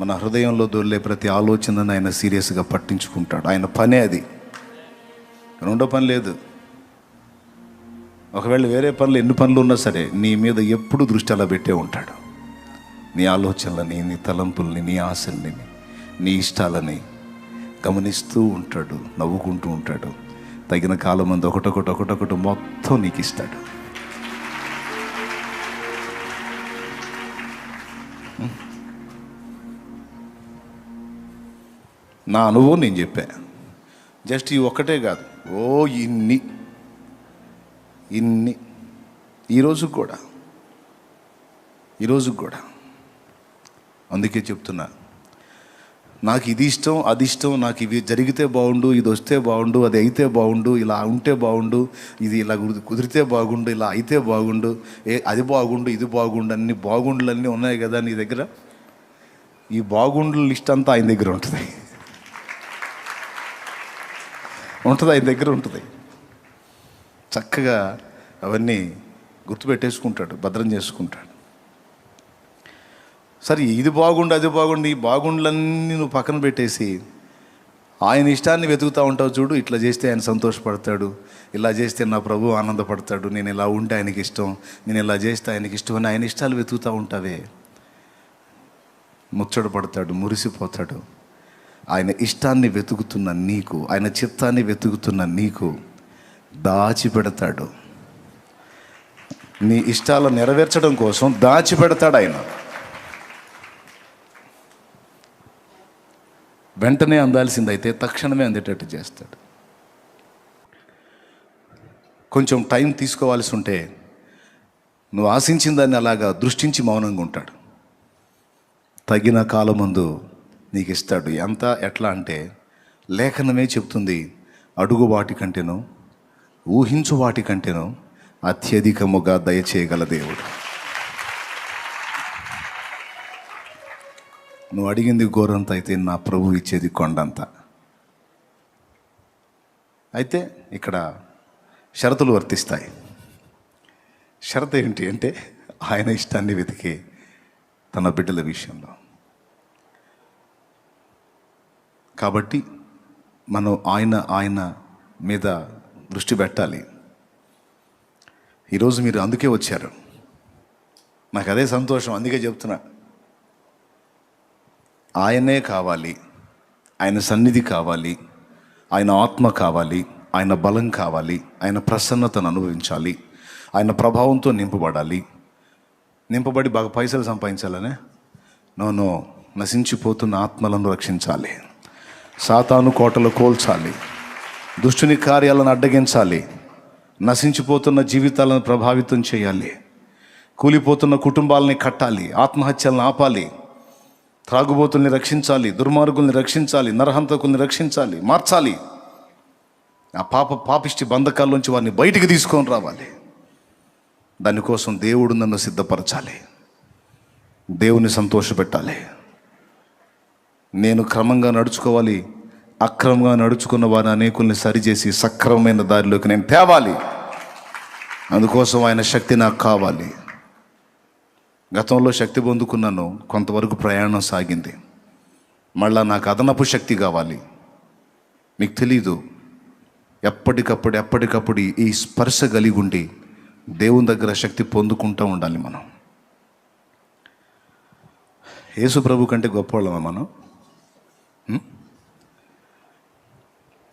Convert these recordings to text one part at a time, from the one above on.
మన హృదయంలో దొర్లే ప్రతి ఆలోచనను ఆయన సీరియస్గా పట్టించుకుంటాడు. ఆయన పనే అది, రెండో పని లేదు. ఒకవేళ వేరే పనులు ఎన్ని పనులు ఉన్నా సరే నీ మీద ఎప్పుడు దృష్టి అలా పెట్టే ఉంటాడు. నీ ఆలోచనలని, నీ తలంపుల్ని, నీ ఆశల్ని, నీ ఇష్టాలని గమనిస్తూ ఉంటాడు, నవ్వుకుంటూ ఉంటాడు. తగిన కాలం మంది ఒకటొకటి మొత్తం నీకు ఇస్తాడు. నా అనుభవం నేను చెప్పా. జస్ట్ ఈ ఒక్కటే కాదు, ఇన్ని ఈరోజు కూడా అందుకే చెప్తున్నా, నాకు ఇది ఇష్టం, అది ఇష్టం, నాకు ఇవి జరిగితే బాగుండు, ఇది వస్తే బాగుండు, అది అయితే బాగుండు, ఇలా ఉంటే బాగుండు, ఇది ఇలా కుదిరితే బాగుండు, ఇలా అయితే బాగుండు, అది బాగుండు, ఇది బాగుండు, అన్ని బాగుండులన్నీ ఉన్నాయి కదా నీ దగ్గర. ఈ బాగుండుల లిస్ట్ అంతా ఆయన దగ్గర ఉంటుంది. ఆయన దగ్గర ఉంటుంది. చక్కగా అవన్నీ గుర్తుపెట్టేసుకుంటాడు, భద్రం చేసుకుంటాడు. సరే, ఇది బాగుండు, అది బాగుండు, ఈ బాగుండులన్నీ నువ్వు పక్కన పెట్టేసి ఆయన ఇష్టాన్ని వెతుకుతూ ఉంటావు చూడు. ఇట్లా చేస్తే ఆయన సంతోషపడతాడు, ఇలా చేస్తే నా ప్రభు ఆనందపడతాడు, నేను ఇలా ఉంటే ఆయనకి ఇష్టం, నేను ఇలా చేస్తే ఆయనకి ఇష్టం అని ఆయన ఇష్టాలు వెతుకుతూ ఉంటావే, ముచ్చట పడతాడు, మురిసిపోతాడు. ఆయన ఇష్టాన్ని వెతుకుతున్న నీకు, ఆయన చిత్తాన్ని వెతుకుతున్న నీకు దాచిపెడతాడు. నీ ఇష్టాలను నెరవేర్చడం కోసం దాచిపెడతాడు ఆయన. వెంటనే అందాల్సిందైతే తక్షణమే అందేటట్టు చేస్తాడు. కొంచెం టైం తీసుకోవాల్సి ఉంటే నువ్వు ఆశించిన దాన్ని అలాగా దృష్టించి మౌనంగా ఉంటాడు. తగిన కాలమందు నీకు ఇస్తాడు. ఎట్లా అంటే లేఖనమే చెప్తుంది, అడుగు వాటి కంటేనో ఊహించు వాటి కంటేనో అత్యధికముగా దయచేయగల దేవుడు. నువ్వు అడిగింది గోరంత అయితే నా ప్రభు ఇచ్చేది కొండంత. అయితే ఇక్కడ షరతులు వర్తిస్తాయి. షరతు ఏంటి అంటే ఆయన ఇష్టాన్ని వెతికే తన బిడ్డల విషయంలో. కాబట్టి మనం ఆయన మీద దృష్టి పెట్టాలి. ఈరోజు మీరు అందుకే వచ్చారు, నాకు అదే సంతోషం. అందుకే చెప్తున్నా, ఆయనే కావాలి, ఆయన సన్నిధి కావాలి, ఆయన ఆత్మ కావాలి, ఆయన బలం కావాలి, ఆయన ప్రసన్నతను అనుభవించాలి, ఆయన ప్రభావంతో నింపబడి బాగా పైసలు సంపాదించాలనే నో, నశించిపోతున్న ఆత్మలను రక్షించాలి, సాతాను కోటలు కోల్చాలి, దుష్టుని కార్యాలను అడ్డగించాలి, నశించిపోతున్న జీవితాలను ప్రభావితం చేయాలి, కూలిపోతున్న కుటుంబాలని కట్టాలి, ఆత్మహత్యలను ఆపాలి, త్రాగుబోతుల్ని రక్షించాలి, దుర్మార్గుల్ని రక్షించాలి, నరహంతకుల్ని రక్షించాలి, మార్చాలి. ఆ పాపిష్టి బంధకాల్లోంచి వారిని బయటికి తీసుకొని రావాలి. దానికోసం దేవుడు నన్ను సిద్ధపరచాలి, దేవుని సంతోషపెట్టాలి. నేను క్రమంగా నడుచుకోవాలి, అక్రమంగా నడుచుకున్న వారిని అనేకుల్ని సరిచేసి సక్రమమైన దారిలోకి నేను తేవాలి. అందుకోసం ఆయన శక్తి నాకు కావాలి. గతంలో శక్తి పొందుకున్నాను, కొంతవరకు ప్రయాణం సాగింది. మళ్ళా నాకు అదనపు శక్తి కావాలి. మీకు తెలీదు, ఎప్పటికప్పుడు ఈ స్పర్శ కలిగి ఉండి దేవుని దగ్గర శక్తి పొందుకుంటూ ఉండాలి. మనం యేసు ప్రభు కంటే గొప్పవాళ్ళమా మనం?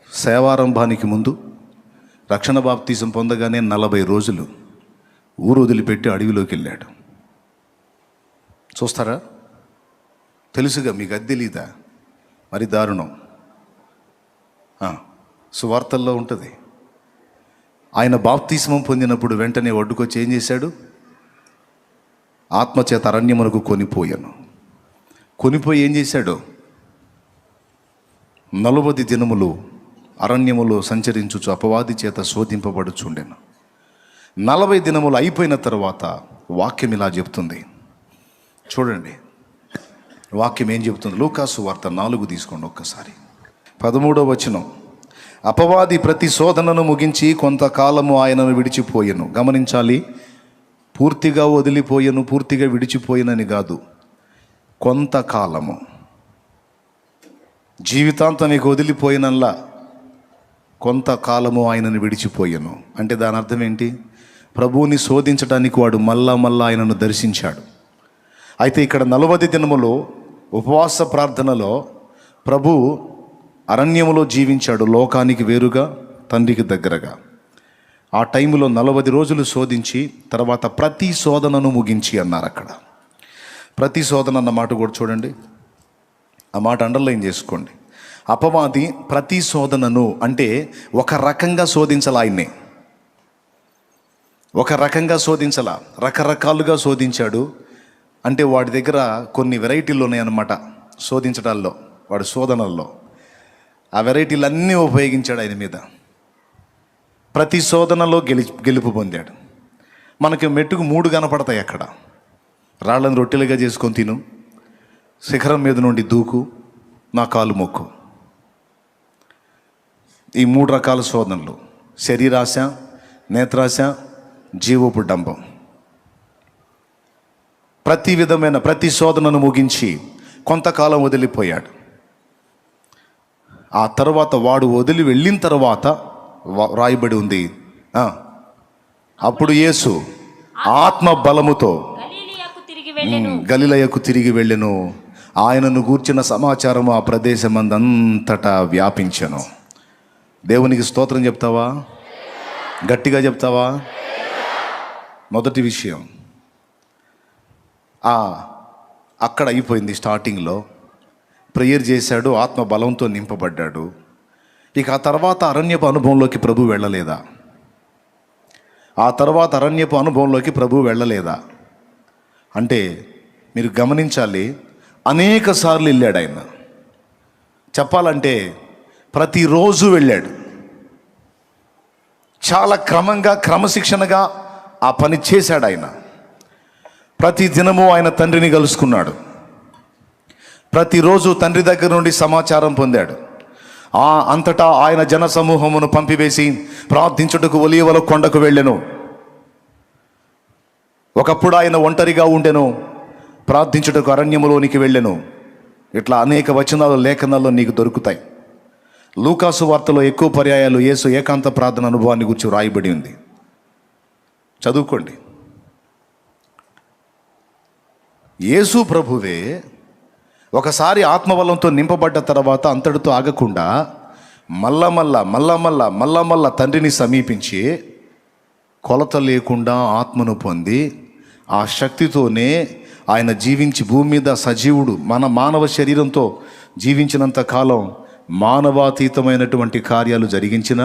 సేవారంభానికి ముందు రక్షణ బాప్తీసం పొందగానే 40 రోజులు ఊరు వదిలిపెట్టి అడవిలోకి వెళ్ళాడు. చూస్తారా? తెలుసుగా మీకు, అది తెలీదా? మరి దారుణం. సువార్తల్లో ఉంటుంది. ఆయన బాప్తీస్మం పొందినప్పుడు వెంటనే ఒడ్డుకొచ్చి ఏం చేశాడు? ఆత్మచేత అరణ్యమునకు కొనిపోయి ఏం చేశాడు? 40 దినములు అరణ్యములో సంచరించుచు అపవాది చేత శోధింపబడుచుండెను. 40 దినములు అయిపోయిన తర్వాత వాక్యం ఇలా చెప్తుంది, చూడండి వాక్యం ఏం చెప్తుంది. లూకాసు వార్త 4 తీసుకోండి ఒక్కసారి. 13వ వచనం. అపవాది ప్రతి శోధనను ముగించి కొంతకాలము ఆయనను విడిచిపోయెను. గమనించాలి, పూర్తిగా వదిలిపోయెను, పూర్తిగా విడిచిపోయినని కాదు, కొంతకాలము. జీవితాంతం ఇక వదిలిపోయినల్లా కొంతకాలము ఆయనను విడిచిపోయాను అంటే దాని అర్థం ఏంటి? ప్రభువుని శోధించడానికి వాడు మళ్ళా ఆయనను దర్శించాడు. అయితే ఇక్కడ 40 దినములు ఉపవాస ప్రార్థనలో ప్రభు అరణ్యములో జీవించాడు, లోకానికి వేరుగా, తండ్రికి దగ్గరగా. ఆ టైంలో 40 రోజులు శోధించి తర్వాత ప్రతి శోధనను ముగించి అన్నారు. అక్కడ ప్రతి శోధన అన్న మాట కూడా చూడండి, ఆ మాట అండర్లైన్ చేసుకోండి. అపవాది ప్రతి శోధనను అంటే ఒక రకంగా శోధించాల, ఆయన్ని ఒక రకంగా శోధించాల, రకరకాలుగా శోధించాడు. అంటే వాడి దగ్గర కొన్ని వెరైటీలు ఉన్నాయన్నమాట శోధించడాల్లో, వాడి శోధనల్లో ఆ వెరైటీలు అన్నీ ఉపయోగించాడు ఆయన మీద. ప్రతి శోధనలో గెలుపు పొందాడు. మనకి మెట్టుకు 3 కనపడతాయి అక్కడ. రాళ్ళని రొట్టెలుగా చేసుకొని తిను, శిఖరం మీద నుండి దూకు, నా కాలు మొక్కు. ఈ 3 రకాల శోధనలు: శరీరాశ, నేత్రాశ, జీవపు డంబం. ప్రతి విధమైన ప్రతి శోధనను ముగించి కొంతకాలం వదిలిపోయాడు. ఆ తర్వాత వాడు వదిలి వెళ్ళిన తర్వాత రాయబడి ఉంది, అప్పుడు యేసు ఆత్మ బలముతో గలిలయకు తిరిగి వెళ్ళెను. ఆయనను గూర్చిన సమాచారం ఆ ప్రదేశమందంతటా వ్యాపించెను. దేవునికి స్తోత్రం చెప్తావా? గట్టిగా చెప్తావా? మొదటి విషయం అక్కడ అయిపోయింది. స్టార్టింగ్లో ప్రేయర్ చేశాడు, ఆత్మ బలంతో నింపబడ్డాడు. ఇక ఆ తర్వాత అరణ్యపు అనుభవంలోకి ప్రభు వెళ్ళలేదా? ఆ తర్వాత అరణ్యపు అనుభవంలోకి ప్రభు వెళ్ళలేదా అంటే మీరు గమనించాలి, అనేక సార్లు వెళ్ళాడు ఆయన. చెప్పాలంటే ప్రతిరోజు వెళ్ళాడు. చాలా క్రమంగా, క్రమశిక్షణగా ఆ పని చేశాడు ఆయన. ప్రతి దినము ఆయన తండ్రిని కలుసుకున్నాడు. ప్రతిరోజు తండ్రి దగ్గర నుండి సమాచారం పొందాడు. అంతటా ఆయన జన సమూహమును పంపివేసి ప్రార్థించుటకు ఒలీవల కొండకు వెళ్ళెను. ఒకప్పుడు ఆయన ఒంటరిగా ఉండెను, ప్రార్థించుటకు అరణ్యములోనికి వెళ్ళెను. ఇట్లా అనేక వచనాలు లేఖనాల్లో నీకు దొరుకుతాయి. లూకాసు వార్తలో ఎక్కువ పర్యాయాలు యేసు ఏకాంత ప్రార్థన అనుభవాన్ని గురించి రాయబడి ఉంది, చదువుకోండి. యేసు ప్రభువే ఒకసారి ఆత్మబలంతో నింపబడ్డ తర్వాత అంతటితో ఆగకుండా మళ్ళా తండ్రిని సమీపించి కొలత లేకుండా ఆత్మను పొంది ఆ శక్తితోనే ఆయన జీవించి భూమి మీద సజీవుడు మన మానవ శరీరంతో జీవించినంత కాలం మానవాతీతమైనటువంటి కార్యాలు జరిగించిన,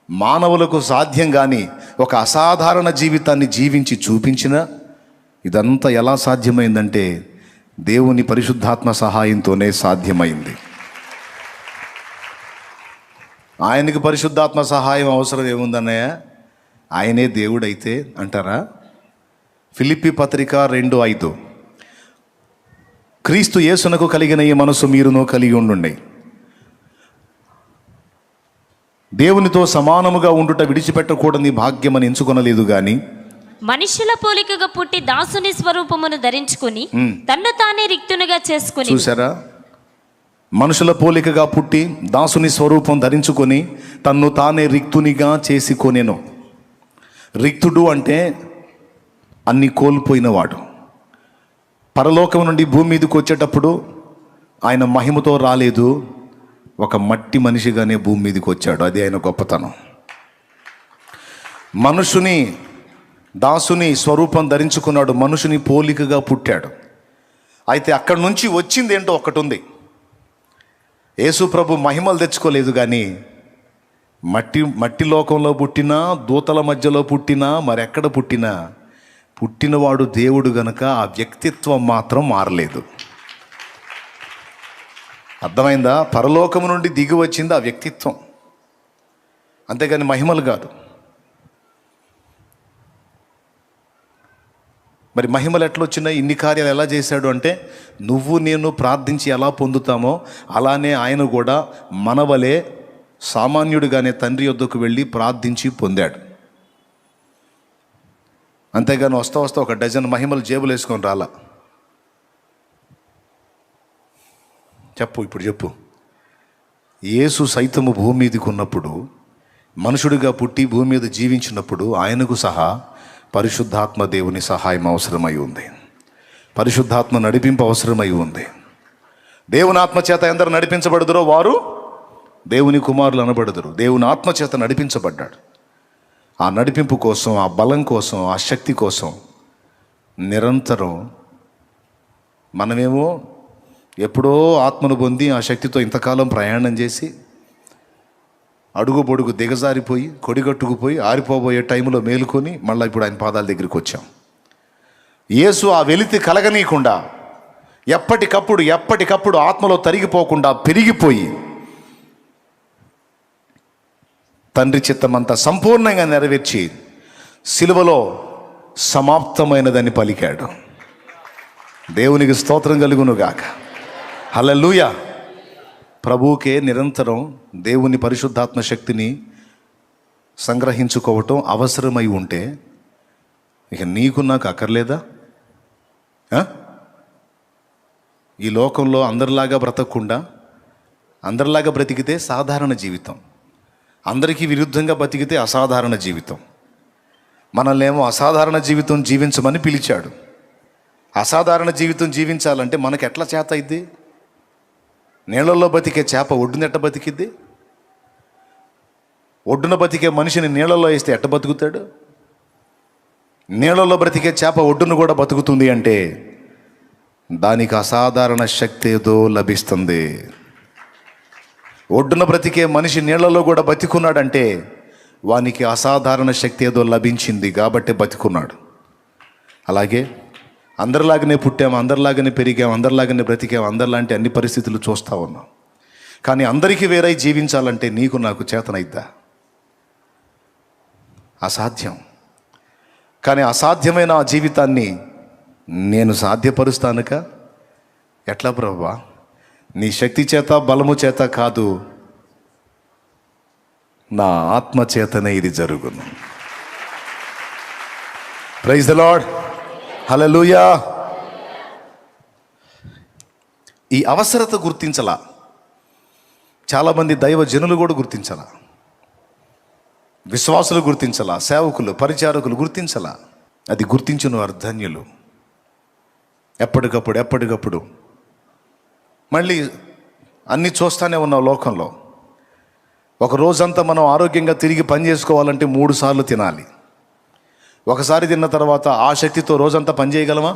మానవులకు సాధ్యం కాని ఒక అసాధారణ జీవితాన్ని జీవించి చూపించిన, ఇదంతా ఎలా సాధ్యమైందంటే దేవుని పరిశుద్ధాత్మ సహాయంతోనే సాధ్యమైంది. ఆయనకి పరిశుద్ధాత్మ సహాయం అవసరం ఏముందన్నయ్య? ఆయనే దేవుడైతే అంటారా? ఫిలిప్పీ పత్రిక 2:5, క్రీస్తు యేసునకు కలిగిన ఈ మనసు మీరును కలిగి ఉండుండి. దేవునితో సమానముగా ఉండుట విడిచిపెట్టకూడని భాగ్యమని ఎంచుకొనలేదు గాని మనుషుల పోలికగా పుట్టి దాసుని స్వరూపమును ధరించుకుని తన్ను తానే రిక్తునిగా చేసుకుని. చూసారా? మనుషుల పోలికగా పుట్టి దాసుని స్వరూపం ధరించుకొని తన్ను తానే రిక్తునిగా చేసుకొనెను. రిక్తుడు అంటే అన్ని కోల్పోయినవాడు. పరలోకం నుండి భూమి మీదకి వచ్చేటప్పుడు ఆయన మహిమతో రాలేదు, ఒక మట్టి మనిషిగానే భూమి మీదకి వచ్చాడు. అది ఆయన గొప్పతనం. మనుషుని దాసుని స్వరూపం ధరించుకున్నాడు, మనుషుని పోలికగా పుట్టాడు. అయితే అక్కడి నుంచి వచ్చింది ఏంటో ఒకటి ఉంది. యేసు ప్రభు మహిమలు తెచ్చుకోలేదు కానీ మట్టి లోకంలో పుట్టినా, దూతల మధ్యలో పుట్టినా, మరెక్కడ పుట్టినా, పుట్టినవాడు దేవుడు గనక ఆ వ్యక్తిత్వం మాత్రం మారలేదు. అర్థమైందా? పరలోకము నుండి దిగి వచ్చింది ఆ వ్యక్తిత్వం, అంతేగాని మహిమలు కాదు. మరి మహిమలు ఎట్లా వచ్చినాయి? ఇన్ని కార్యాలు ఎలా చేశాడు అంటే, నువ్వు నేను ప్రార్థించి ఎలా పొందుతామో అలానే ఆయన కూడా మనవలే సామాన్యుడిగానే తండ్రి యొద్దకు వెళ్ళి ప్రార్థించి పొందాడు. అంతేగాని వస్తా ఒక డజన్ మహిమలు జేబులు వేసుకొని రాలా. చెప్పు, ఇప్పుడు చెప్పు. యేసు సైతము భూమి మీదకి ఉన్నప్పుడు, మనుషుడిగా పుట్టి భూమి మీద జీవించినప్పుడు ఆయనకు సహా పరిశుద్ధాత్మ దేవుని సహాయం అవసరమై ఉంది. పరిశుద్ధాత్మ నడిపింపు అవసరమై ఉంది. దేవుని ఆత్మ చేత ఎందరు నడిపించబడుదురో వారు దేవుని కుమారులు అనబడుదురు. దేవుని ఆత్మ చేత నడిపించబడ్డాడు. ఆ నడిపింపు కోసం, ఆ బలం కోసం, ఆ శక్తి కోసం నిరంతరం మనమేమో ఎప్పుడో ఆత్మను పొంది ఆ శక్తితో ఇంతకాలం ప్రయాణం చేసి అడుగు పొడుగు దిగజారిపోయి కొడిగట్టుకుపోయి ఆరిపోబోయే టైంలో మేలుకొని మళ్ళీ ఇప్పుడు ఆయన పాదాల దగ్గరికి వచ్చాం. యేసు ఆ వెలితి కలగనీయకుండా ఎప్పటికప్పుడు ఆత్మలో తరిగిపోకుండా పెరిగిపోయి తండ్రి చిత్తమంతా సంపూర్ణంగా నెరవేర్చి సిలువలో సమాప్తమైనదని పలికాడు. దేవునికి స్తోత్రం కలుగునుగాక. హల్లెలూయా. ప్రభువుకే నిరంతరం దేవుని పరిశుద్ధాత్మ శక్తిని సంగ్రహించుకోవటం అవసరమై ఉంటే ఇక నీకు నాకు అక్కర్లేదా? ఈ లోకంలో అందరిలాగా బ్రతకకుండా అందరిలాగా బ్రతికితే సాధారణ జీవితం, అందరికీ విరుద్ధంగా బతికితే అసాధారణ జీవితం. మనల్నేమో అసాధారణ జీవితం జీవించమని పిలిచాడు. అసాధారణ జీవితం జీవించాలంటే మనకు ఎట్లా చేత అయింది? నీళ్ళల్లో బతికే చేప ఒడ్డున ఎట్ట బతికిద్ది? ఒడ్డున బతికే మనిషిని నీళ్ళల్లో వేస్తే ఎట్ట బతుకుతాడు? నీళ్ళల్లో బ్రతికే చేప ఒడ్డును కూడా బతుకుతుంది అంటే దానికి అసాధారణ శక్తి ఏదో లభిస్తుంది. ఒడ్డున బ్రతికే మనిషి నీళ్లలో కూడా బతికున్నాడంటే వానికి అసాధారణ శక్తి ఏదో లభించింది కాబట్టి బతికున్నాడు. అలాగే అందరిలాగానే పుట్టాము, అందరిలాగానే పెరిగాము, అందరిలాగానే బ్రతికాము, అందరిలాంటి అన్ని పరిస్థితులు చూస్తూ ఉన్నాం. కానీ అందరికీ వేరై జీవించాలంటే నీకు నాకు చేతనైద్దా? అసాధ్యం. కానీ అసాధ్యమైన ఆ జీవితాన్ని నేను సాధ్యపరుస్తానుక. ఎట్లా ప్రభువా? నీ శక్తి చేత బలము చేత కాదు, నా ఆత్మ చేతనే ఇది జరుగును. Praise the lord. హల్లెలూయా. ఈ అవసరత గుర్తించలా చాలామంది దైవ జనులు కూడా గుర్తించలా, విశ్వాసులు గుర్తించలా, సేవకులు పరిచారకులు గుర్తించలా. అది గుర్తించిన అర్ధన్యులు. ఎప్పటికప్పుడు మళ్ళీ అన్నీ చూస్తూనే ఉన్నాం లోకంలో. ఒక రోజంతా మనం ఆరోగ్యంగా తిరిగి పని చేసుకోవాలంటే 3 సార్లు తినాలి. ఒకసారి తిన్న తర్వాత ఆ శక్తితో రోజంతా పని చేయగలమా?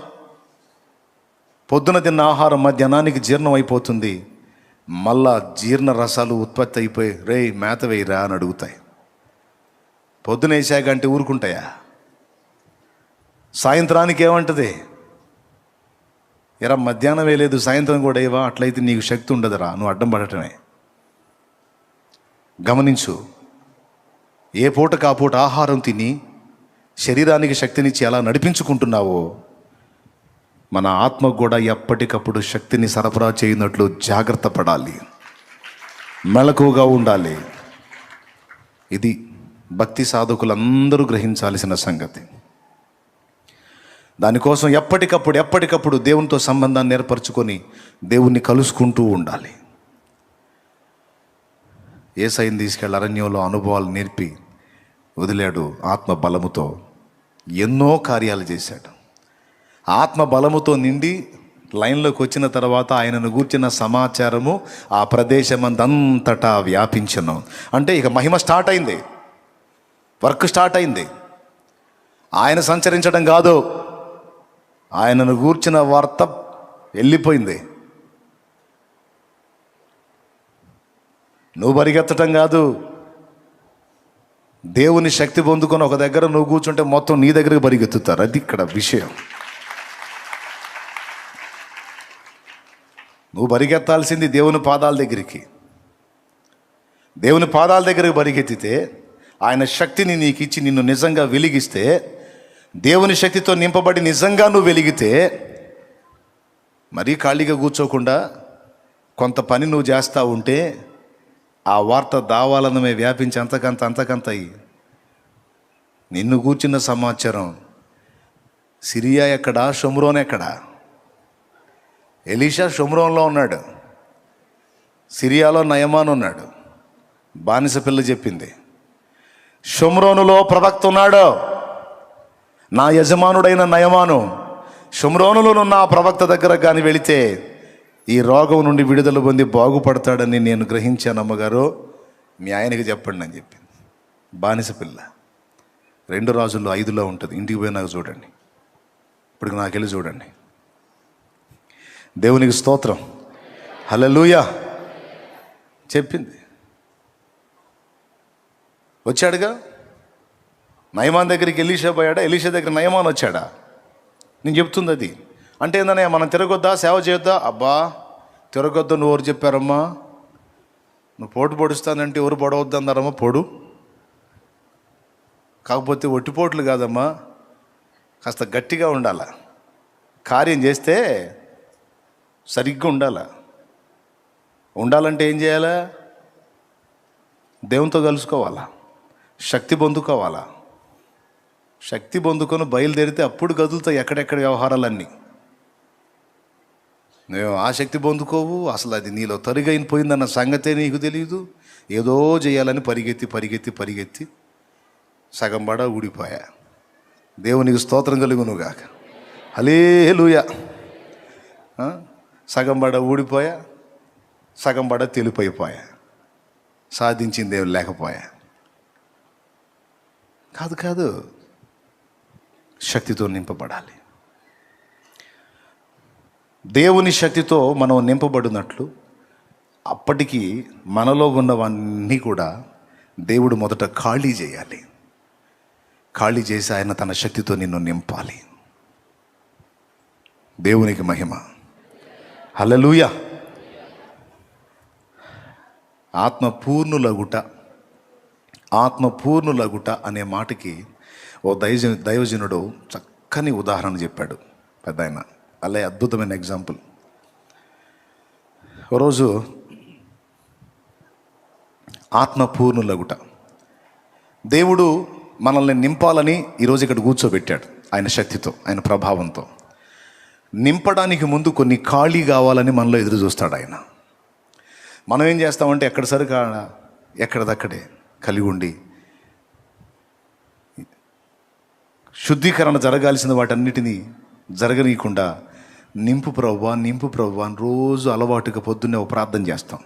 పొద్దున తిన్న ఆహారం మధ్యాహ్నానికి జీర్ణం అయిపోతుంది. మళ్ళా జీర్ణ రసాలు ఉత్పత్తి అయిపోయి రే మేత వేయరా అని అడుగుతాయి. పొద్దున వేసాకంటే ఊరుకుంటాయా? సాయంత్రానికి ఏమంటది? ఎరా మధ్యాహ్నం వేయలేదు సాయంత్రం కూడా ఏవా, అట్లయితే నీకు శక్తి ఉండదురా, నువ్వు అడ్డం పడటమే. గమనించు, ఏ పూటకు ఆ పూట ఆహారం తిని శరీరానికి శక్తినిచ్చి ఎలా నడిపించుకుంటున్నావో మన ఆత్మకు కూడా ఎప్పటికప్పుడు శక్తిని సరఫరా చేయనట్లు జాగ్రత్త పడాలి, మెలకువగా ఉండాలి. ఇది భక్తి సాధకులందరూ గ్రహించాల్సిన సంగతి. దానికోసం ఎప్పటికప్పుడు దేవునితో సంబంధాన్ని ఏర్పరచుకొని దేవుణ్ణి కలుసుకుంటూ ఉండాలి. యేసయ్యను తీసుకెళ్ళి అరణ్యంలో అనుభవాలు నేర్పి వదిలాడు. ఆత్మ బలముతో ఎన్నో కార్యాలు చేశాడు. ఆత్మ బలముతో నిండి లైన్లోకి వచ్చిన తర్వాత ఆయనను గూర్చిన సమాచారము ఆ ప్రదేశమందంతటా వ్యాపించను. అంటే ఇక మహిమ స్టార్ట్ అయింది, వర్క్ స్టార్ట్ అయింది. ఆయన సంచరించడం కాదు, ఆయనను గూర్చిన వార్త వెళ్ళిపోయింది. నువ్వు పరిగెత్తటం కాదు, దేవుని శక్తి పొందుకొని ఒక దగ్గర నువ్వు కూర్చుంటే మొత్తం నీ దగ్గరికి పరిగెత్తుతారు. అది ఇక్కడ విషయం. నువ్వు పరిగెత్తాల్సింది దేవుని పాదాల దగ్గరికి. దేవుని పాదాల దగ్గరికి పరిగెత్తితే ఆయన శక్తిని నీకు ఇచ్చి నిన్ను నిజంగా వెలిగిస్తే, దేవుని శక్తితో నింపబడి నిజంగా నువ్వు వెలిగితే, మరీ ఖాళీగా కూర్చోకుండా కొంత పని నువ్వు చేస్తూ ఉంటే ఆ వార్త దావాలనమే వ్యాపించి అంతకంత అయ్యి నిన్ను కూర్చున్న సమాచారం సిరియా ఎక్కడా, షోమ్రోన్ ఎక్కడా? ఎలీషా షోమ్రోన్లో ఉన్నాడు, సిరియాలో నయమాను ఉన్నాడు, బానిస పిల్ల చెప్పింది. షోమ్రోనులో ప్రవక్త ఉన్నాడు, నా యజమానుడైన నయమాను. షోమ్రోనులోనున్న ఆ ప్రవక్త దగ్గర కానీ వెళితే ఈ రోగం నుండి విడుదల పొంది బాగుపడతాడని నేను గ్రహించాను అమ్మగారు, మీ ఆయనకి చెప్పండి అని చెప్పింది. బానిస పిల్ల 2 రాజుల్లో 5లో ఉంటుంది. ఇంటికి పోయినాక చూడండి, ఇప్పుడు నాకెళ్ళి చూడండి. దేవునికి స్తోత్రం, హల్లెలూయా. చెప్పింది. వచ్చాడుగా నయమాన్ దగ్గరికి ఎలీషా పోయాడా, ఎలీషా దగ్గర నయమాన్ వచ్చాడా? నేను చెప్తుంది అది. అంటే ఏందనే మనం తిరగొద్దా, సేవ చేయొద్దా? అబ్బా తిరగొద్దు నువ్వు ఎవరు చెప్పారమ్మా? నువ్వు పోటు పొడుస్తానంటే ఎవరు పొడవద్దు అన్నారమ్మా? పొడు. కాకపోతే ఒట్టిపోట్లు కాదమ్మా, కాస్త గట్టిగా ఉండాల. కార్యం చేస్తే సరిగ్గా ఉండాలంటే ఏం చేయాలా? దేవునితో కలుసుకోవాలా, శక్తి పొందుకోవాలా. శక్తి పొందుకొని బయలుదేరితే అప్పుడు కదులుతాయి ఎక్కడెక్కడ వ్యవహారాలన్నీ. నువ్వు ఆ శక్తి పొందుకోవు, అసలు అది నీలో తరుగైన పోయిందన్న సంగతే నీకు తెలియదు. ఏదో చేయాలని పరిగెత్తి సగం బడ ఊడిపోయా. దేవునికి స్తోత్రం కలుగునుగాక, హల్లెలూయా. సగం బడ ఊడిపోయా, సగం బడ తెలిపోయిపోయా, సాధించింది ఏం లేకపోయా. కాదు, శక్తితో నింపబడాలి. దేవుని శక్తితో మనం నింపబడినట్లు అప్పటికి మనలో ఉన్నవన్నీ కూడా దేవుడు మొదట ఖాళీ చేయాలి. ఖాళీ చేసి ఆయన తన శక్తితో నిన్ను నింపాలి. దేవునికి మహిమ, హల్లెలూయా. ఆత్మపూర్ణులగుట అనే మాటకి ఓ దైవజనుడు చక్కని ఉదాహరణ చెప్పాడు పెద్ద ఆయన. అలా అద్భుతమైన ఎగ్జాంపుల్. ఓ రోజు ఆత్మపూర్ణులగుట, దేవుడు మనల్ని నింపాలని ఈరోజు ఇక్కడ కూర్చోబెట్టాడు ఆయన శక్తితో, ఆయన ప్రభావంతో. నింపడానికి ముందు కొన్ని ఖాళీ కావాలని మనలో ఎదురు చూస్తాడు ఆయన. మనం ఏం చేస్తామంటే ఎక్కడ సరిగా ఎక్కడదక్కడే కలిగి ఉండి శుద్ధీకరణ జరగాల్సిన వాటన్నిటినీ జరగనీయకుండా నింపు ప్రభువా అని రోజు అలవాటుగా పొద్దున్నే ఒక ప్రార్థన చేస్తాం.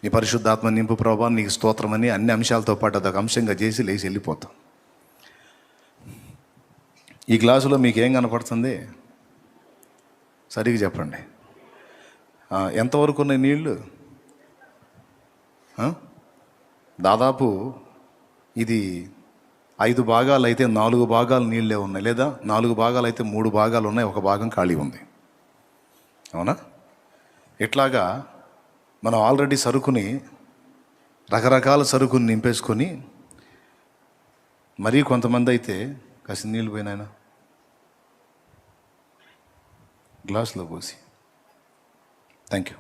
నీ పరిశుద్ధాత్మ నింపు ప్రభువా, నీకు స్తోత్రమని అన్ని అంశాలతో పాటు అదొక అంశంగా చేసి లేచి వెళ్ళిపోతాం. ఈ గ్లాసులో మీకు ఏం కనపడుతుంది? సరిగ్గా చెప్పండి. ఎంతవరకు ఉన్నాయి నీళ్ళు? దాదాపు ఇది 5 భాగాలు అయితే 4 భాగాలు నీళ్ళే ఉన్నాయి, లేదా 4 భాగాలు అయితే 3 భాగాలు ఉన్నాయి, ఒక భాగం ఖాళీ ఉంది. అవునా? ఇట్లాగా మనం ఆల్రెడీ సరుకుని రకరకాల సరుకుని నింపేసుకొని, మరీ కొంతమంది అయితే కాస్త నీళ్ళు పోయినాయన గ్లాసులో పోసి. Thank you.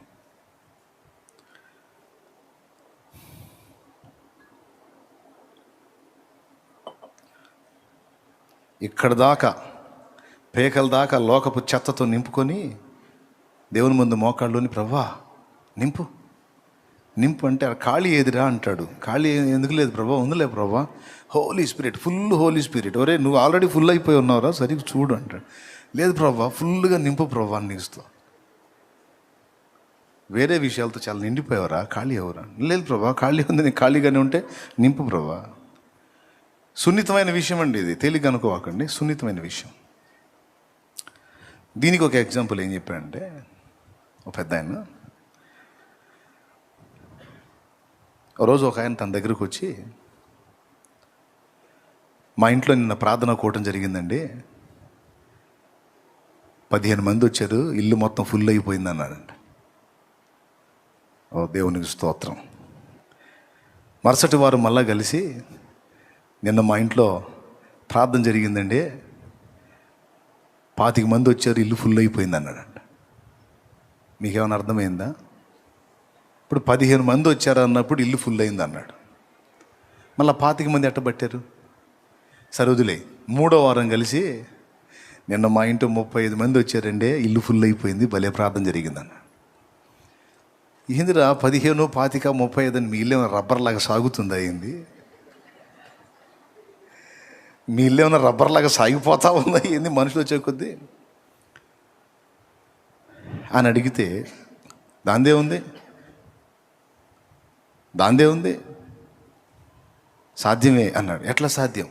ఇక్కడ దాకా పేకల దాకా లోకపు చెత్తతో నింపుకొని దేవుని ముందు మోకాళ్ళలోని ప్రభా నింపు అంటే ఖాళీ ఏదిరా అంటాడు. ఖాళీ ఎందుకు లేదు ప్రభా? ఉందిలే Prabha, holy spirit, full holy spirit. ఒరే నువ్వు ఆల్రెడీ ఫుల్ అయిపోయి ఉన్నావురా, సరిగ్గా చూడు అంటాడు. లేదు ప్రభా, ఫుల్గా నింపు ప్రభా అని నీస్తూ. వేరే విషయాలతో చాలా నిండిపోయావరా, ఖాళీ ఎవరా? లేదు ప్రభా, ఖాళీ ఉంది, నేను ఖాళీగానే ఉంటే నింపు ప్రభా. సున్నితమైన విషయం అండి ఇది, తేలిక అనుకోవాకండి, సున్నితమైన విషయం. దీనికి ఒక ఎగ్జాంపుల్ ఏం చెప్పాడంటే, ఒక పెద్ద ఆయన రోజు ఒక ఆయన తన దగ్గరకు వచ్చి, మా ఇంట్లో నిన్న ప్రార్థన కూటం జరిగిందండి, 15 మంది వచ్చారు, ఇల్లు మొత్తం ఫుల్ అయిపోయింది అన్నాడంట. ఓ దేవునికి స్తోత్రం. మరుసటి వారు మళ్ళా కలిసి, నిన్న మా ఇంట్లో ప్రార్థన జరిగిందండి, 25 మంది వచ్చారు, ఇల్లు ఫుల్ అయిపోయింది అన్నాడంట. మీకేమైనా అర్థమైందా? ఇప్పుడు 15 మంది వచ్చారు అన్నప్పుడు ఇల్లు ఫుల్ అయింది అన్నాడు. మళ్ళీ 25 మంది ఎట్టబట్టారు? సరుదులే. 3వ వారం కలిసి, నిన్న మా ఇంట్లో 35 మంది వచ్చారండి, ఇల్లు ఫుల్ అయిపోయింది, భలే ప్రార్థన జరిగిందన్న. ఏందిరా 15, 25, 35 అని మీ ఇల్లు ఏమైనా రబ్బర్ లాగా సాగుతుందా ఏంది? మీ ఇల్లు ఏమైనా రబ్బర్ లాగా సాగిపోతా ఉందా ఏంది మనుషులు వచ్చే కొద్దీ అని అడిగితే దాందే ఉంది సాధ్యమే అన్నాడు. ఎట్లా సాధ్యం?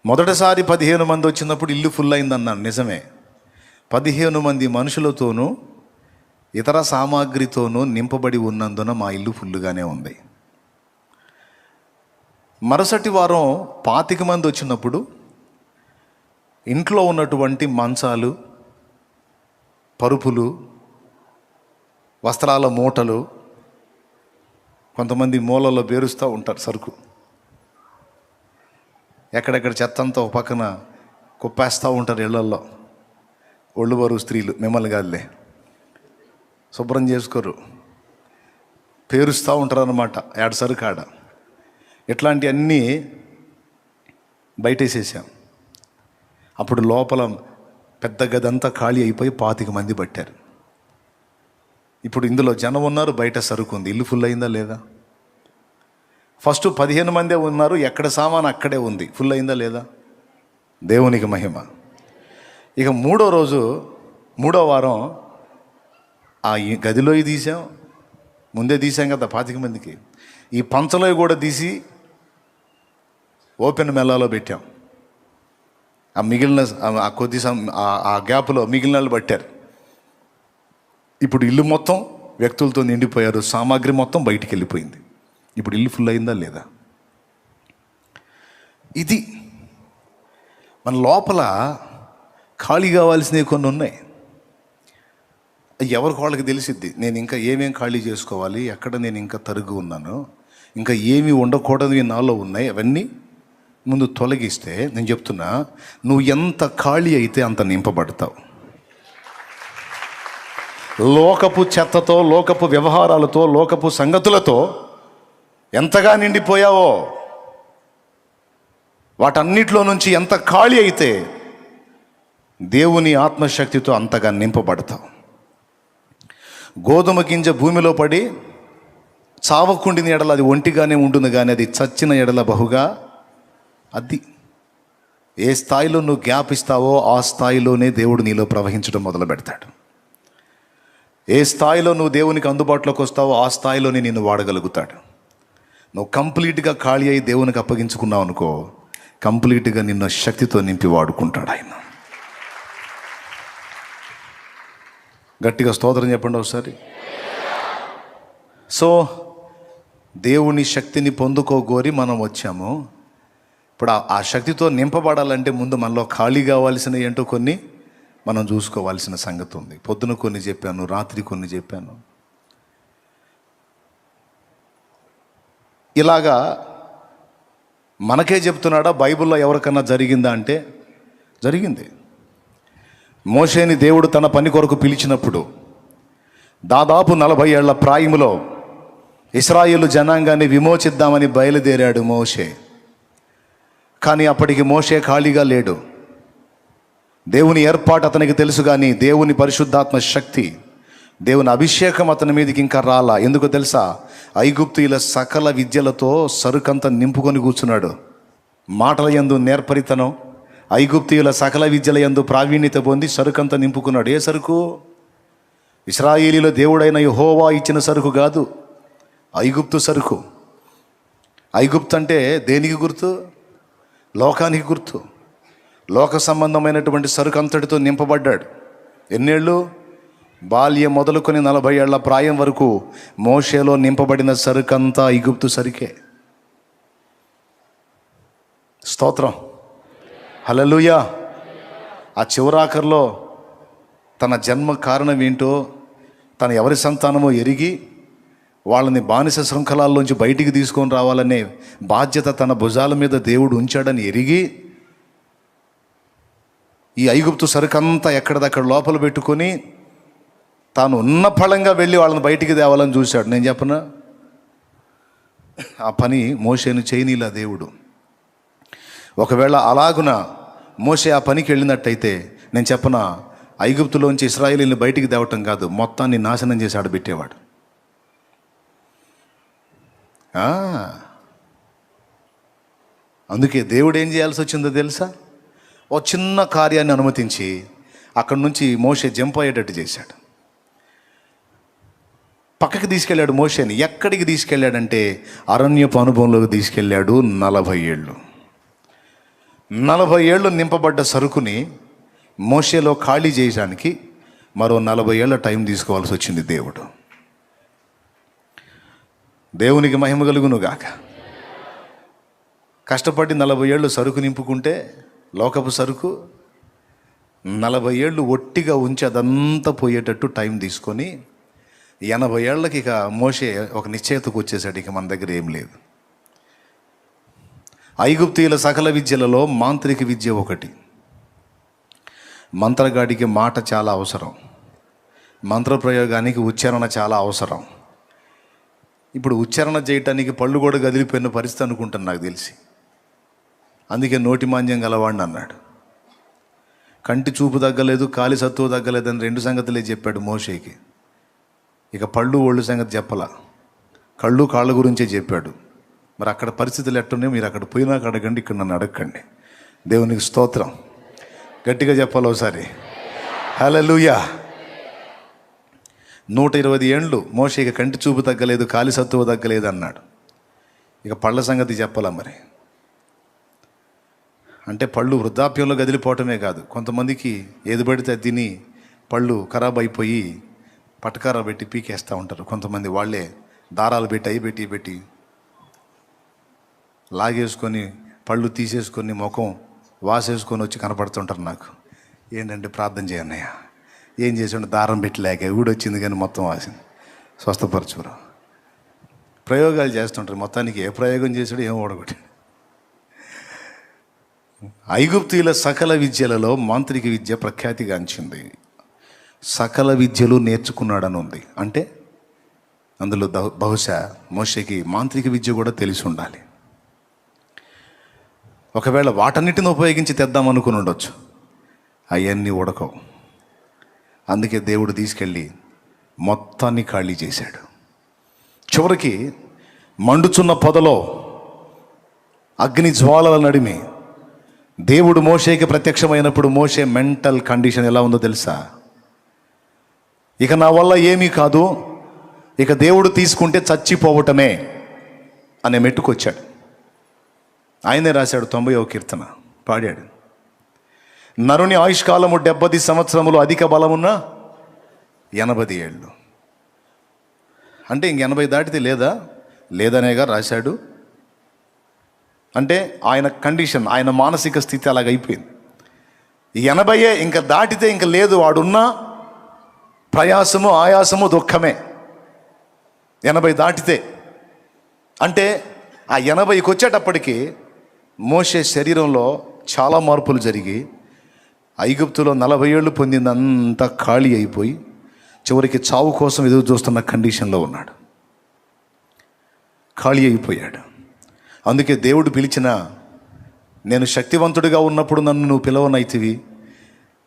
మొదటిసారి 15 మంది వచ్చినప్పుడు ఇల్లు ఫుల్ అయిందన్నాను, నిజమే. 15 మంది మనుషులతోనూ ఇతర సామాగ్రితోనూ నింపబడి ఉన్నందున మా ఇల్లు ఫుల్గానే ఉంది. మరుసటి వారం 25 మంది వచ్చినప్పుడు ఇంట్లో ఉన్నటువంటి మంచాలు, పరుపులు, వస్త్రాల మూటలు, కొంతమంది మూలలో పేరుస్తూ ఉంటారు సరుకు, ఎక్కడెక్కడ చెత్త అంతా ఒక పక్కన కుప్పేస్తూ ఉంటారు ఇళ్లల్లో. ఒళ్ళు బరువు స్త్రీలు, మిమ్మల్ని కాదులే, శుభ్రం చేసుకోరు, పేరుస్తూ ఉంటారు అన్నమాట ఏడు సరుకు ఆడ. ఇట్లాంటివన్నీ బయటేసేసాం. అప్పుడు లోపల పెద్ద గదంతా ఖాళీ అయిపోయి 25 మంది పట్టారు. ఇప్పుడు ఇందులో జనం ఉన్నారు, బయట సరుకు ఉంది. ఇల్లు ఫుల్ అయిందా లేదా? ఫస్ట్ 15 మందే ఉన్నారు, ఎక్కడ సామాను అక్కడే ఉంది. ఫుల్ అయిందా లేదా? దేవునికి మహిమ. ఇక మూడో వారం ఆ గదిలో తీసాం, ముందే తీసాం కదా 25 మందికి. ఈ పంచలో కూడా తీసి ఓపెన్ మెల్లాలో పెట్టాం. ఆ మిగిలిన ఆ కొద్ది ఆ గ్యాప్లో మిగిలిన వాళ్ళు పట్టారు. ఇప్పుడు ఇల్లు మొత్తం వ్యక్తులతో నిండిపోయారు, సామాగ్రి మొత్తం బయటికి వెళ్ళిపోయింది. ఇప్పుడు ఇల్లు ఫుల్ అయిందా లేదా? ఇది మన లోపల ఖాళీ కావాల్సినవి కొన్ని ఉన్నాయి. ఎవరికి వాళ్ళకి తెలిసిద్ది. నేను ఇంకా ఏమేం ఖాళీ చేసుకోవాలి, ఎక్కడ నేను ఇంకా తరుగు ఉన్నాను, ఇంకా ఏమి ఉండకూడనివి నాలో ఉన్నాయి, అవన్నీ ముందు తొలగిస్తే, నేను చెప్తున్నా, నువ్వు ఎంత ఖాళీ అయితే అంత నింపబడతావు. లోకపు చెత్తతో, లోకపు వ్యవహారాలతో, లోకపు సంగతులతో ఎంతగా నిండిపోయావో, వాటన్నిటిలో నుంచి ఎంత ఖాళీ అయితే దేవుని ఆత్మశక్తితో అంతగా నింపబడతావు. గోధుమ గింజ భూమిలో పడి చావకుండిన ఎడల అది ఒంటిగానే ఉంటుంది, కానీ అది చచ్చిన ఎడల బహుగా, అది ఏ స్థాయిలో నువ్వు గ్యాప్ ఇస్తావో ఆ స్థాయిలోనే దేవుడు నీలో ప్రవహించడం మొదలు పెడతాడు. ఏ స్థాయిలో నువ్వు దేవునికి అందుబాటులోకి వస్తావో ఆ స్థాయిలోనే నిన్ను వాడగలుగుతాడు. నువ్వు కంప్లీట్గా ఖాళీ అయి దేవునికి అప్పగించుకున్నావు అనుకో, కంప్లీట్గా నిన్ను శక్తితో నింపి వాడుకుంటాడు ఆయన. గట్టిగా స్తోత్రం చెప్పండి ఒకసారి. సో దేవుని శక్తిని పొందుకోగోరి మనం వచ్చాము. ఇప్పుడు ఆ శక్తితో నింపబడాలంటే ముందు మనలో ఖాళీ కావాల్సిన ఏంటో కొన్ని మనం చూసుకోవాల్సిన సంగతి ఉంది. పొద్దున కొన్ని చెప్పాను, రాత్రి కొన్ని చెప్పాను. ఇలాగా మనకే చెప్తున్నాడా, బైబిల్లో ఎవరికన్నా జరిగిందా అంటే జరిగింది. మోషేని దేవుడు తన పని కొరకు పిలిచినప్పుడు దాదాపు 40 ఏళ్ల ప్రాయములో ఇశ్రాయేలు జనాంగాన్ని విమోచిద్దామని బయలుదేరాడు మోషే. కానీ అప్పటికి మోషే ఖాళీగా లేడు. దేవుని ఏర్పాటు అతనికి తెలుసు, కానీ దేవుని పరిశుద్ధాత్మ శక్తి, దేవుని అభిషేకం అతని మీదకి ఇంకా రాలా. ఎందుకో తెలుసా? ఐగుప్తీయుల సకల విద్యలతో సరుకంతా నింపుకొని కూర్చున్నాడు. మాటల యందు నేర్పరితనం, ఐగుప్తీయుల సకల విద్యల యందు ప్రావీణ్యత పొంది సరుకంతా నింపుకున్నాడు. ఏ సరుకు? ఇశ్రాయేలీల దేవుడైన యెహోవా ఇచ్చిన సరుకు కాదు, ఐగుప్తు సరుకు. ఐగుప్తు అంటే దేనికి గుర్తు? లోకానికి గుర్తు. లోక సంబంధమైనటువంటి సరుకు అంతటితో నింపబడ్డాడు. ఎన్నేళ్ళు? బాల్యం మొదలుకొని 40 ఏళ్ల ప్రాయం వరకు మోషేలో నింపబడిన సరుకంతా ఐగుప్తు సరుకే. స్తోత్రం, హల్లెలూయా. ఆ చివరాఖర్లో తన జన్మ కారణం ఏంటో, తన ఎవరి సంతానమో ఎరిగి వాళ్ళని బానిస శృంఖలాల్లోంచి బయటికి తీసుకొని రావాలనే బాధ్యత తన భుజాల మీద దేవుడు ఉంచాడని ఎరిగి ఈ ఐగుప్తు సరుకంతా ఎక్కడిదక్కడ లోపల పెట్టుకొని తాను ఉన్న ఫలంగా వెళ్ళి వాళ్ళని బయటికి తేవాలని చూశాడు. నేను చెప్పనా, ఆ పని మోషేను చేయనీలా దేవుడు. ఒకవేళ అలాగున మోషే ఆ పనికి వెళ్ళినట్టయితే నేను చెప్పనా, ఐగుప్తులోంచి ఇశ్రాయేలీని బయటికి తేవటం కాదు, మొత్తాన్ని నాశనం చేసి ఆడబెట్టేవాడు. అందుకే దేవుడు ఏం చేయాల్సి వచ్చిందో తెలుసా? ఓ చిన్న కార్యాన్ని అనుమతించి అక్కడి నుంచి మోషే జంప్ అయ్యేటట్టు చేశాడు. పక్కకి తీసుకెళ్ళాడు మోషేని. ఎక్కడికి తీసుకెళ్ళాడంటే అరణ్యపు అనుభవంలోకి తీసుకెళ్ళాడు. 40 ఏళ్ళు 40 ఏళ్ళు నింపబడ్డ సరుకుని మోషేలో ఖాళీ చేయడానికి మరో 40 ఏళ్ళ టైం తీసుకోవాల్సి వచ్చింది దేవుడు. దేవునికి మహిమ కలుగును గాక. కష్టపడి 40 ఏళ్ళు సరుకు నింపుకుంటే, లోకపు సరుకు 40 ఏళ్ళు ఒట్టిగా ఉంచి అదంతా పోయేటట్టు టైం తీసుకొని 80 ఏళ్ళకి ఇక మోషే ఒక నిశ్చయితకు వచ్చేసాడు. ఇక మన దగ్గర ఏం లేదు. ఐగుప్తీయుల సకల విద్యలలో మాంత్రిక విద్య ఒకటి. మంత్రగాడికి మాట చాలా అవసరం, మంత్రప్రయోగానికి ఉచ్చారణ చాలా అవసరం. ఇప్పుడు ఉచ్చారణ చేయటానికి పళ్ళు కూడా కదిలిపోయిన పరిస్థితి అనుకుంటాను నాకు తెలిసి. అందుకే నోటి మాంద్యం గలవాడిని అన్నాడు. కంటి చూపు తగ్గలేదు, కాలి సత్తువ తగ్గలేదు అని 2 సంగతులే చెప్పాడు మోషేకి. ఇక పళ్ళు ఒళ్ళు సంగతి చెప్పలా, కళ్ళు కాళ్ళ గురించే చెప్పాడు. మరి అక్కడ పరిస్థితులు ఎట్టున్నాయో మీరు అక్కడ పోయినాక అడగండి, ఇక్కడ నన్ను అడగండి. దేవునికి స్తోత్రం. గట్టిగా చెప్పాలి ఒకసారి. హల్లెలూయా. 120 ఏండ్లు మోషేకి కంటి చూపు తగ్గలేదు, కాలి సత్తువ తగ్గలేదు అన్నాడు. ఇక పళ్ళ సంగతి చెప్పాలా మరి. అంటే పళ్ళు వృద్ధాప్యంలో గదిలిపోవటమే కాదు, కొంతమందికి ఏది పడితే అది తిని పళ్ళు ఖరాబ్ అయిపోయి పటకార పెట్టి పీకేస్తూ ఉంటారు. కొంతమంది వాళ్ళే దారాలు పెట్టి అయి పెట్టి లాగేసుకొని పళ్ళు తీసేసుకొని ముఖం వాసేసుకొని వచ్చి కనపడుతుంటారు నాకు. ఏంటంటే ప్రార్థన చేయన్నయ్య, ఏం చేసాడు, దారం పెట్టలేక ఊడొచ్చింది కానీ మొత్తం వాసింది, స్వస్థపరచురు. ప్రయోగాలు చేస్తుంటారు. మొత్తానికి ఏ ప్రయోగం చేశాడు ఏం ఓడగొట్టి. ఐగుప్తీయుల సకల విద్యలలో మాంత్రిక విద్య ప్రఖ్యాతిగాంచింది. సకల విద్యలు నేర్చుకున్నాడని ఉంది. అంటే అందులో బహుశా మోషేకి మాంత్రిక విద్య కూడా తెలిసి ఉండాలి. ఒకవేళ వాటన్నిటిని ఉపయోగించి తెద్దామనుకుని ఉండొచ్చు, అవన్నీ ఉడకవు. అందుకే దేవుడు తీసుకెళ్ళి మొత్తాన్ని ఖాళీ చేశాడు. చివరికి మండుచున్న పొదలో అగ్ని జ్వాలల నడిమి దేవుడు మోషేకి ప్రత్యక్షమైనప్పుడు మోషే మెంటల్ కండిషన్ ఎలా ఉందో తెలుసా? ఇక నా వల్ల ఏమీ కాదు, ఇక దేవుడు తీసుకుంటే చచ్చిపోవటమే అనే మెట్టుకొచ్చాడు. ఆయనే రాశాడు 90వ కీర్తన, పాడాడు. నరుని ఆయుష్కాలము 70 సంవత్సరములు, అధిక బలమున్న 80 ఏళ్ళు. అంటే ఇంక 80 దాటితే లేదనేగా రాశాడు. అంటే ఆయన కండిషన్, ఆయన మానసిక స్థితి అలాగైపోయింది. 80 ఇంకా దాటితే ఇంకా లేదు, వాడున్న ప్రయాసము ఆయాసము దుఃఖమే. 80 దాటితే అంటే ఆ 80కి వచ్చేటప్పటికి మోషే శరీరంలో చాలా మార్పులు జరిగి ఐగుప్తులో 40 ఏళ్ళు పొందిందంతా ఖాళీ అయిపోయి చివరికి చావు కోసం ఎదురు చూస్తున్న కండిషన్లో ఉన్నాడు. ఖాళీ అయిపోయాడు. అందుకే దేవుడు పిలిచిన, నేను శక్తివంతుడిగా ఉన్నప్పుడు నన్ను నువ్వు పిలవనైతివి,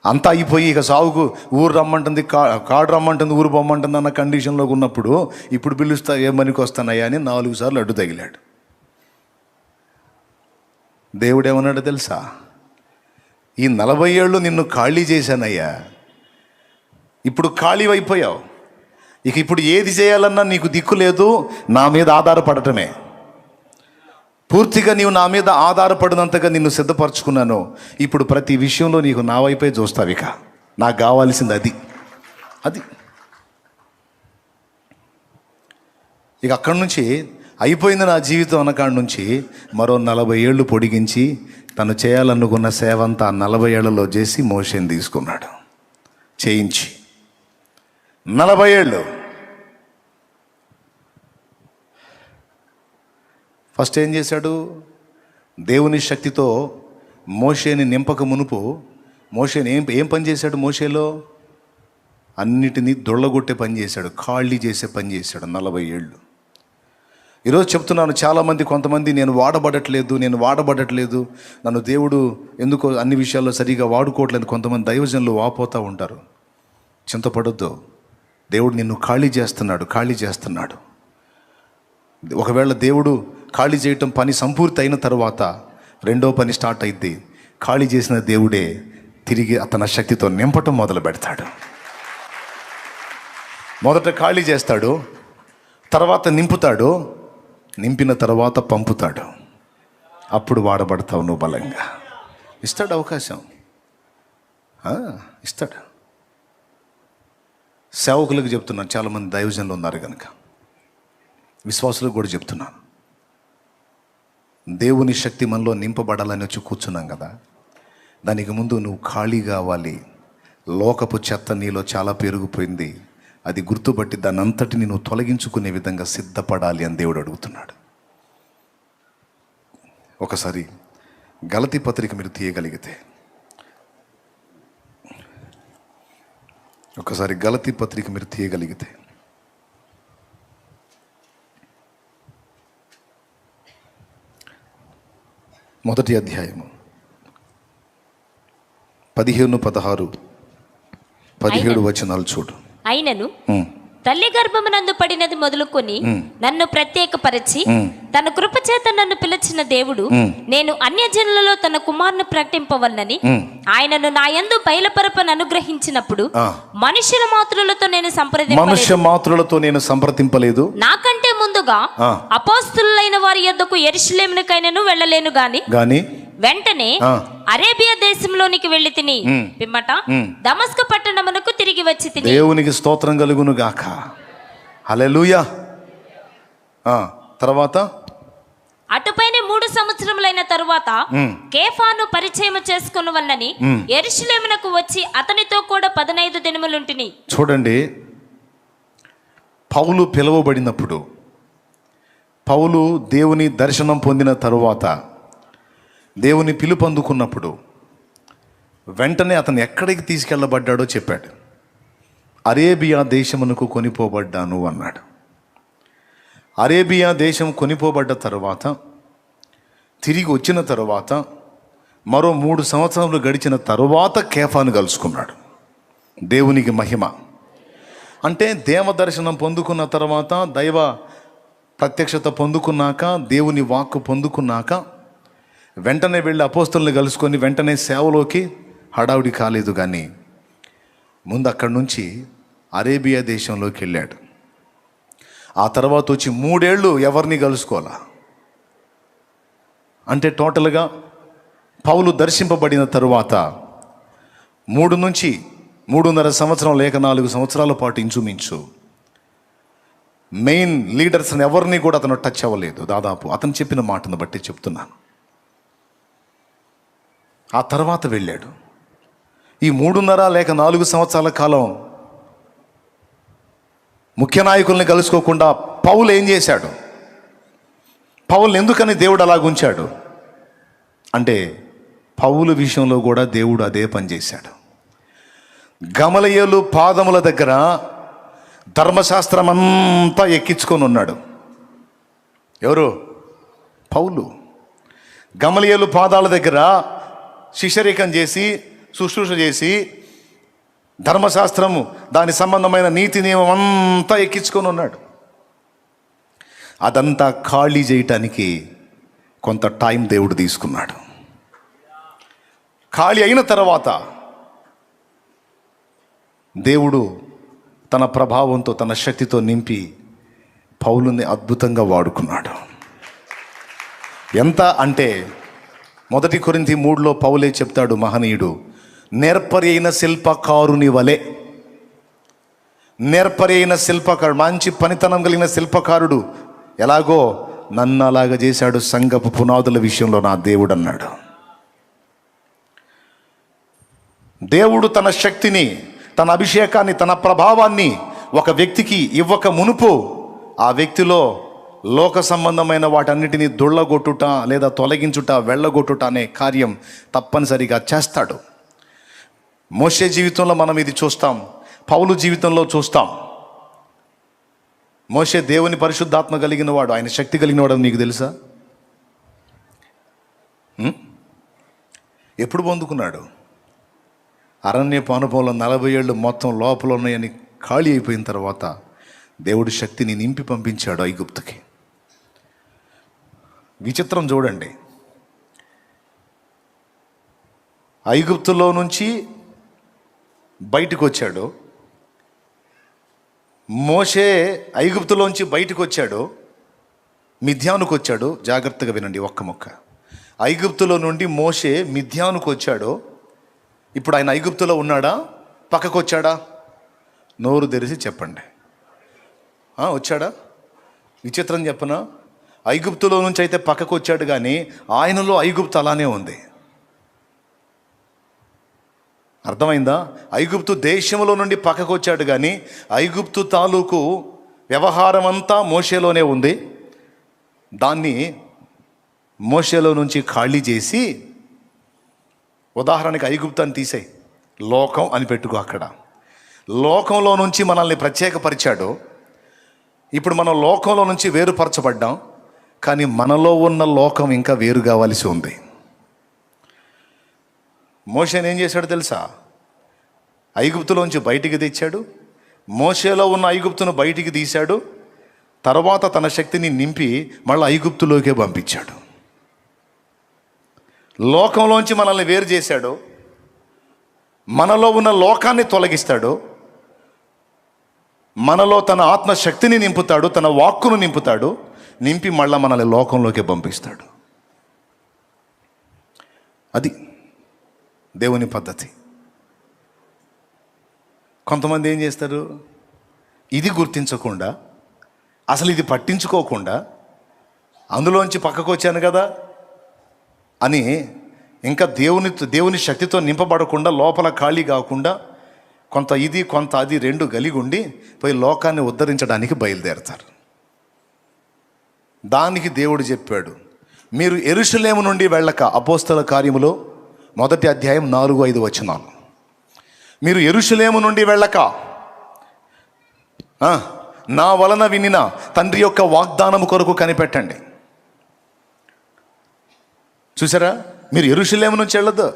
అంతా అయిపోయి ఇక సావుకు ఊరు రమ్మంటుంది, కాడు రమ్మంటుంది, ఊరు పొమ్మంటుంది అన్న కండిషన్లోకి ఉన్నప్పుడు ఇప్పుడు పిలుస్తా ఏమనికి వస్తానయ్యా అని 4 సార్లు అడ్డు తగిలాడు. దేవుడు ఏమన్నాడు తెలుసా? ఈ 40 ఏళ్ళు నిన్ను ఖాళీ చేశానయ్యా, ఇప్పుడు ఖాళీ అయిపోయావు, ఇక ఇప్పుడు ఏది చేయాలన్నా నీకు దిక్కు లేదు, నా మీద ఆధారపడటమే. పూర్తిగా నీవు నా మీద ఆధారపడినంతగా నిన్ను సిద్ధపరచుకున్నాను. ఇప్పుడు ప్రతి విషయంలో నీకు నా వైపే చూస్తావు. ఇక నాకు కావాల్సింది అది. ఇక అక్కడి నుంచి అయిపోయింది నా జీవితం అన్నకాడి నుంచి మరో 40 ఏళ్ళు పొడిగించి తను చేయాలనుకున్న సేవ అంతా 40 ఏళ్లలో చేసి మోషేని తీసుకున్నాడు, చేయించి 40 ఏళ్ళు. ఫస్ట్ ఏం చేశాడు? దేవుని శక్తితో మోషేని నింపక మునుపు మోషేని ఏం పని చేశాడు? మోషేలో అన్నిటినీ దొళ్ళగొట్టే పని చేశాడు, ఖాళీ చేసే పని చేశాడు 40 ఏళ్ళు. ఈరోజు చెప్తున్నాను, చాలామంది కొంతమంది నేను వాడబడట్లేదు, నన్ను దేవుడు ఎందుకో అన్ని విషయాల్లో సరిగా వాడుకోవట్లేదు కొంతమంది దైవజనులు వాపోతూ ఉంటారు. చింతపడొద్దు, దేవుడు నిన్ను ఖాళీ చేస్తున్నాడు. ఒకవేళ దేవుడు ఖాళీ చేయటం పని సంపూర్తి అయిన తర్వాత రెండో పని స్టార్ట్ అయింది. ఖాళీ చేసిన దేవుడే తిరిగి తన శక్తితో నింపటం మొదలు పెడతాడు. మొదట ఖాళీ చేస్తాడు, తర్వాత నింపుతాడు, నింపిన తర్వాత పంపుతాడు. అప్పుడు వాడబడతావు నువ్వు బలంగా. ఇస్తాడు అవకాశం, ఇస్తాడు. సేవకులకు చెప్తున్నాను, చాలామంది దైవజనులు ఉన్నారు కనుక విశ్వాసులకు కూడా చెప్తున్నాను, దేవుని శక్తి మనలో నింపబడాలని వచ్చి కూర్చున్నాం కదా, దానికి ముందు నువ్వు ఖాళీ కావాలి. లోకపు చెత్త నీలో చాలా పెరిగిపోయింది, అది గుర్తుపట్టి దాన్ని అంతటిని నువ్వు తొలగించుకునే విధంగా సిద్ధపడాలి అని దేవుడు అడుగుతున్నాడు. ఒకసారి గలతీ పత్రిక మీరు తీయగలిగితే, మొదటి అధ్యాయము 15, 16, 17 వచనాలు చూడు. అయినను తల్లి గర్భమునందు పడినది మొదలుకొని నన్ను ప్రత్యేకపరిచి తన కృపచేత నన్ను పిలిచిన దేవుడు నేను అన్యజనులలో తన కుమారుని ప్రకటింపవలనని ఆయనను నా యందు బయలుపరపను అనుగ్రహించినప్పుడు మనుష్య మాత్రులతో నేను సంప్రదింపలేదు. నాకంటే ముందుగా అపోస్తలులైన వారి యొద్దకు యెరూషలేమునకైనను వెళ్ళలేను గాని వెంటనే అరేబియా దేశంలోనికి వెళ్ళి తిని పిమ్మట దమస్కు పట్టణమునకు తిరిగి వచ్చి తిని. దేవునికి స్తోత్రం కలుగును గాక. హల్లెలూయా. తర్వాత అటుపైన 3 సంవత్సరములైన తరువాత కేఫాను పరిచయం చేసుకొనవలనని యెరూషలేమునకు వచ్చి అతనితో కూడా 15 దినములుంటిని. చూడండి, పౌలు పిలువబడినప్పుడు, పౌలు దేవుని దర్శనం పొందిన తరువాత, దేవుని పిలుపు అందుకున్నప్పుడు వెంటనే అతను ఎక్కడికి తీసుకెళ్ళబడ్డాడో చెప్పాడు. అరేబియా దేశమునకు కొనిపోబడ్డాను అన్నాడు. అరేబియా దేశం కొనిపోబడ్డ తరువాత, తిరిగి వచ్చిన తరువాత, మరో 3 సంవత్సరాలు గడిచిన తరువాత కేఫాను కలుసుకున్నాడు. దేవునికి మహిమ. అంటే దేవ దర్శనం పొందుకున్న తర్వాత, దైవ ప్రత్యక్షత పొందుకున్నాక, దేవుని వాక్కు పొందుకున్నాక వెంటనే వెళ్ళి అపోస్తలుని కలుసుకొని వెంటనే సేవలోకి హడావుడి కాలేదు. కానీ ముందు అక్కడి నుంచి అరేబియా దేశంలోకి వెళ్ళాడు. ఆ తర్వాత వచ్చి 3 ఏళ్ళు ఎవరిని కలుసుకోవాలా. అంటే టోటల్గా పౌలు దర్శింపబడిన తరువాత 3 నుంచి 3.5 సంవత్సరం లేక 4 సంవత్సరాల పాటు ఇంచుమించు మెయిన్ లీడర్స్ని ఎవరిని కూడా అతను టచ్ అవ్వలేదు. దాదాపు అతను చెప్పిన మాటను బట్టి చెప్తున్నాను. ఆ తర్వాత వెళ్ళాడు. ఈ 3.5 లేక 4 సంవత్సరాల కాలం ముఖ్య నాయకుల్ని కలుసుకోకుండా పౌలు ఏం చేశాడు? పౌలు ఎందుకని దేవుడు అలాగుంచాడు అంటే, పౌలు విషయంలో కూడా దేవుడు అదే పని చేశాడు. గమలీయేలు పాదముల దగ్గర ధర్మశాస్త్రం అంతా ఎక్కించుకొని ఉన్నాడు. ఎవరు? పౌలు. గమలీయేలు పాదాల దగ్గర శిష్యరికం చేసి, శుశ్రూష చేసి, ధర్మశాస్త్రము దాని సంబంధమైన నీతి నియమం అంతా ఎక్కించుకొని ఉన్నాడు. అదంతా ఖాళీ చేయటానికి కొంత టైం దేవుడు తీసుకున్నాడు. ఖాళీ అయిన తర్వాత దేవుడు తన ప్రభావంతో, తన శక్తితో నింపి పౌలుని అద్భుతంగా వాడుకున్నాడు. ఎంత అంటే, 1 కొరింథీ 3లో పౌలే చెప్తాడు, మహనీయుడు, నేర్పరి అయిన శిల్పకారుని వలె. నేర్పరి అయిన శిల్పకారుడు, మంచి పనితనం కలిగిన శిల్పకారుడు ఎలాగో నన్ను అలాగ చేశాడు సంఘపు పునాదుల విషయంలో నా దేవుడు అన్నాడు. దేవుడు తన శక్తిని, తన అభిషేకాన్ని, తన ప్రభావాన్ని ఒక వ్యక్తికి ఇవ్వక మునుపు ఆ వ్యక్తిలో లోక సంబంధమైన వాటన్నిటినీ దొళ్ళగొట్టుట లేదా తొలగించుట, వెళ్ళగొట్టుట అనే కార్యం తప్పనిసరిగా చేస్తాడు. మోషే జీవితంలో మనం ఇది చూస్తాం, పౌలు జీవితంలో చూస్తాం. మోషే దేవుని పరిశుద్ధాత్మ కలిగిన వాడు, ఆయన శక్తి కలిగిన వాడు అని మీకు తెలుసా? ఎప్పుడు పొందుకున్నాడు? అరణ్యపు అనుభవంలో 40 ఏళ్ళు మొత్తం లోపల ఉన్నాయని ఖాళీ అయిపోయిన తర్వాత దేవుడి శక్తిని నింపి పంపించాడు ఐగుప్తుకి. విచిత్రం చూడండి, ఐగుప్తులో నుంచి బయటకు వచ్చాడు మోషే. ఐగుప్తులోంచి బయటకు వచ్చాడు, మిథ్యానుకు వచ్చాడు. జాగ్రత్తగా వినండి ఒక్క ముక్క. ఐగుప్తులో నుండి మోషే మిథ్యానుకు వచ్చాడు. ఇప్పుడు ఆయన ఐగుప్తులో ఉన్నాడా, పక్కకు వచ్చాడా? నోరు తెరిచి చెప్పండి. వచ్చాడా? విచిత్రం చెప్పనా? ఐగుప్తులో నుంచి అయితే పక్కకు వచ్చాడు, కానీ ఆయనలో ఐగుప్తు అలానే ఉంది. అర్థమైందా? ఐగుప్తు దేశంలో నుండి పక్కకు వచ్చాడు, కానీ ఐగుప్తు తాలూకు వ్యవహారం అంతా మోషేలోనే ఉంది. దాన్ని మోషేలో నుంచి ఖాళీ చేసి, ఉదాహరణకి ఐగుప్తాన్ని తీసేయి, లోకం అని పెట్టుకో. అక్కడ లోకంలో నుంచి మనల్ని ప్రత్యేకపరిచాడు. ఇప్పుడు మనం లోకంలో నుంచి వేరుపరచబడ్డాం, కానీ మనలో ఉన్న లోకం ఇంకా వేరు కావాల్సి ఉంది. మోషేని ఏం చేశాడు తెలుసా? ఐగుప్తులోంచి బయటికి తెచ్చాడు. మోషేలో ఉన్న ఐగుప్తును బయటికి తీశాడు. తర్వాత తన శక్తిని నింపి మళ్ళీ ఐగుప్తులోకే పంపించాడు. లోకంలోంచి మనల్ని వేరు చేశాడు. మనలో ఉన్న లోకాన్ని తొలగిస్తాడు. మనలో తన ఆత్మశక్తిని నింపుతాడు, తన వాక్కును నింపుతాడు. నింపి మళ్ళీ మనల్ని లోకంలోకి పంపిస్తాడు. అది దేవుని పద్ధతి. కొంతమంది ఏం చేస్తారు? ఇది గుర్తించకుండా, అసలు ఇది పట్టించుకోకుండా, అందులోంచి పక్కకు వచ్చాను కదా అని ఇంకా దేవుని శక్తితో నింపబడకుండా, లోపల ఖాళీ కాకుండా, కొంత ఇది కొంత అది రెండు కలిగి ఉండి పోయి లోకాన్ని ఉద్ధరించడానికి బయలుదేరతారు. దానికి దేవుడు చెప్పాడు, మీరు యెరూషలేము నుండి వెళ్ళక, అపోస్తల కార్యములో 1వ అధ్యాయం 4-5 వచనాలు. మీరు యెరూషలేము నుండి వెళ్ళక నా వలన వినిన తండ్రి యొక్క వాగ్దానము కొరకు కనిపెట్టండి. చూసారా? మీరు యెరూషలేము నుంచి వెళ్ళొద్దు.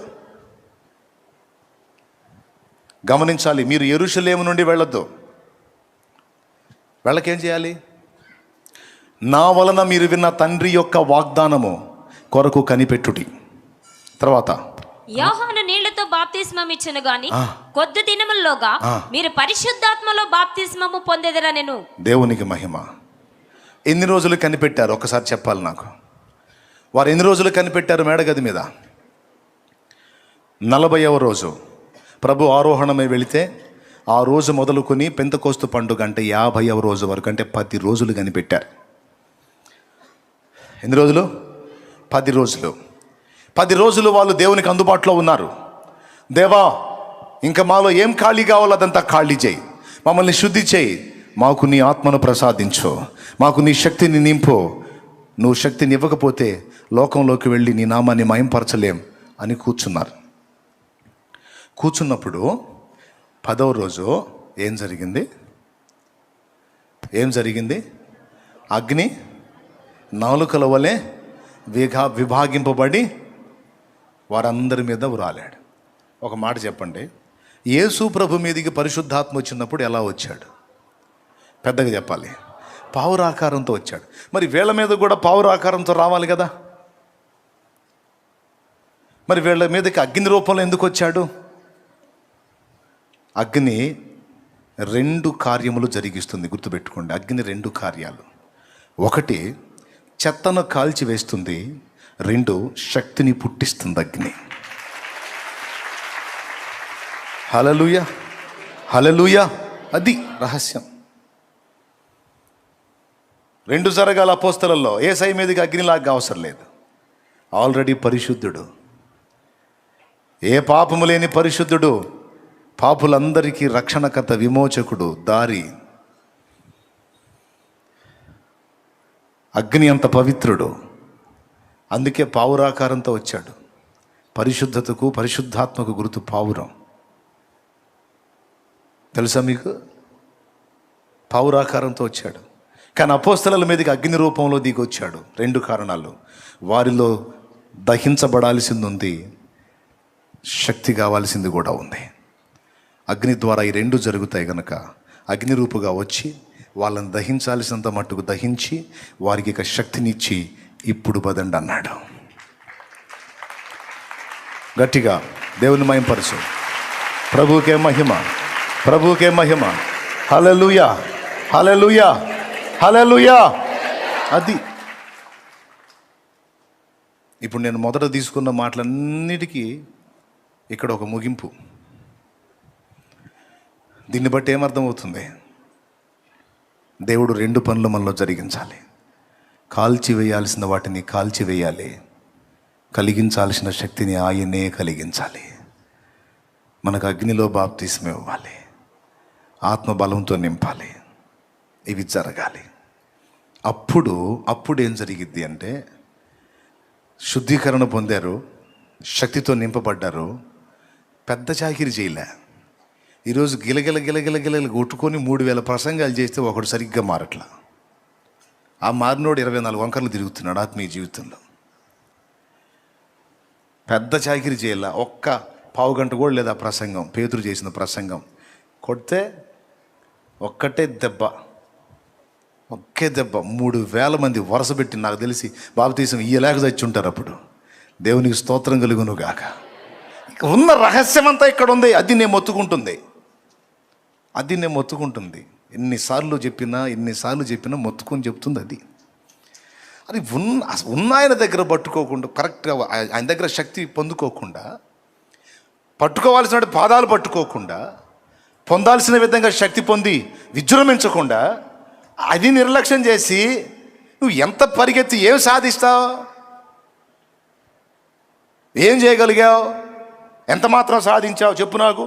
గమనించాలి, మీరు యెరూషలేము నుండి వెళ్ళొద్దు. వెళ్ళకేం చేయాలి? నా వలన మీరు విన్న తండ్రి యొక్క వాగ్దానము కొరకు కనిపెట్టుడి. తర్వాత యోహాను నీళ్లతో బాప్తిస్మం ఇచ్చెను గాని కొద్ది దినముల్లోగా మీరు పరిశుద్ధాత్మలో బాప్తిస్మము పొందెదరనెను. దేవునికి మహిమ. ఎన్ని రోజులు కనిపెట్టారు ఒకసారి చెప్పాలి నాకు. వారు ఎన్ని రోజులు కనిపెట్టారు మేడగది మీద? 40వ రోజు ప్రభు ఆరోహణమై వెళితే ఆ రోజు మొదలుకొని పెంతెకోస్తు పండుగ అంటే 50వ రోజు వరకు, అంటే 10 రోజులు కనిపెట్టారు. ఎన్ని రోజులు? 10 రోజులు. 10 రోజులు వాళ్ళు దేవునికి అందుబాటులో ఉన్నారు. దేవా, ఇంకా మాలో ఏం ఖాళీ కావాలో అదంతా ఖాళీ చేయి, మమ్మల్ని శుద్ధి చేయి, మాకు నీ ఆత్మను ప్రసాదించు, మాకు నీ శక్తిని నింపు. నువ్వు శక్తిని ఇవ్వకపోతే లోకంలోకి వెళ్ళి నీ నామాన్ని మయంపరచలేం అని కూర్చున్నారు. కూర్చున్నప్పుడు 10వ రోజు ఏం జరిగింది? అగ్ని నాలుకల వలె విభాగింపబడి వారందరి మీద ఉరాలాడు. ఒక మాట చెప్పండి, యేసు ప్రభు మీదికి పరిశుద్ధాత్మ వచ్చినప్పుడు ఎలా వచ్చాడు? పెద్దగా చెప్పాలి, పావురాకారంతో వచ్చాడు. మరి వీళ్ళ మీద కూడా పావురాకారంతో రావాలి కదా. మరి వీళ్ళ మీదకి అగ్ని రూపంలో ఎందుకు వచ్చాడు? అగ్ని 2 కార్యములు జరిగిస్తుంది, గుర్తుపెట్టుకోండి. అగ్ని 2 కార్యాలు. 1 చెత్తను కాల్చి వేస్తుంది, 2 శక్తిని పుట్టిస్తుంది అగ్ని. హల్లెలూయా, హల్లెలూయా. అది రహస్యం. 2 జరగాల అపోస్తలలో. యేసయ్య మీదకి అగ్నిలాగా అవసరం లేదు, ఆల్రెడీ పరిశుద్ధుడు, ఏ పాపము లేని పరిశుద్ధుడు, పాపులందరికీ రక్షణకర్త, విమోచకుడు, దారి. అగ్ని అంత పవిత్రుడు, అందుకే పావురాకారంతో వచ్చాడు. పరిశుద్ధతకు పరిశుద్ధాత్మకు గుర్తు పావురం. తెలుసా మీకు? పావురాకారంతో వచ్చాడు. కానీ అపోస్తలుల మీదకి అగ్ని రూపంలో దిగి వచ్చాడు. 2 కారణాలు. వారిలో దహించబడాల్సింది ఉంది, శక్తి కావాల్సింది కూడా ఉంది. అగ్ని ద్వారా ఈ 2 జరుగుతాయి కనుక అగ్ని రూపుగా వచ్చి వాళ్ళని దహించాల్సినంత మట్టుకు దహించి వారికి ఇక శక్తినిచ్చి ఇప్పుడు పదండి అన్నాడు. గట్టిగా దేవుని మహిమపరచు. ప్రభువుకే మహిమ, ప్రభువుకే మహిమ. హల్లెలూయా, హల్లెలూయా, హల్లెలూయా. అది ఇప్పుడు నేను మొదట తీసుకున్న మాటలన్నిటికీ ఇక్కడ ఒక ముగింపు. దీన్ని బట్టి ఏమర్థమవుతుంది? దేవుడు 2 పనులు మనలో జరిగించాలి. కాల్చివేయాల్సిన వాటిని కాల్చివేయాలి, కలిగించాల్సిన శక్తిని ఆయనే కలిగించాలి. మనకు అగ్నిలో బాప్తిస్మం ఇవ్వాలి, ఆత్మబలంతో నింపాలి. ఇవి జరగాలి. అప్పుడు ఏం జరిగిద్ది అంటే, శుద్ధీకరణ పొందారు, శక్తితో నింపబడ్డారు, పెద్ద చాకిరి చేయలే. ఈరోజు గిలగిల గిలగిల గిలగిల కొట్టుకొని 3000 ప్రసంగాలు చేస్తే ఒకడు సరిగ్గా మారట్లా. ఆ మారినోడు 24 వంకర్లు తిరుగుతున్నాడు ఆత్మీయ జీవితంలో. పెద్ద చాకిరి చేయాల, ఒక్క పావు గంట కూడా లేదా ప్రసంగం. పేతురు చేసిన ప్రసంగం కొడితే ఒక్కటే దెబ్బ, ఒకే దెబ్బ 3000 మంది వరుస పెట్టి, నాకు తెలిసి బాప్తీసం ఇయ్యలేక చచ్చి ఉంటారు అప్పుడు. దేవునికి స్తోత్రం కలుగును గాక. ఉన్న రహస్యం అంతా ఇక్కడ ఉంది. అది నేను మొత్తుకుంటుంది, అది నేను మొత్తుకుంటుంది. ఎన్నిసార్లు చెప్పినా మొత్తుకొని చెప్తుంది. అది ఉన్న ఆయన దగ్గర పట్టుకోకుండా, కరెక్ట్గా ఆయన దగ్గర శక్తి పొందుకోకుండా, పట్టుకోవాల్సిన పాదాలు పట్టుకోకుండా, పొందాల్సిన విధంగా శక్తి పొంది విజృంభించకుండా, అది నిర్లక్ష్యం చేసి నువ్వు ఎంత పరిగెత్తి ఏం సాధిస్తావు? ఏం చేయగలిగావు? ఎంత మాత్రం సాధించావు చెప్పు నాకు.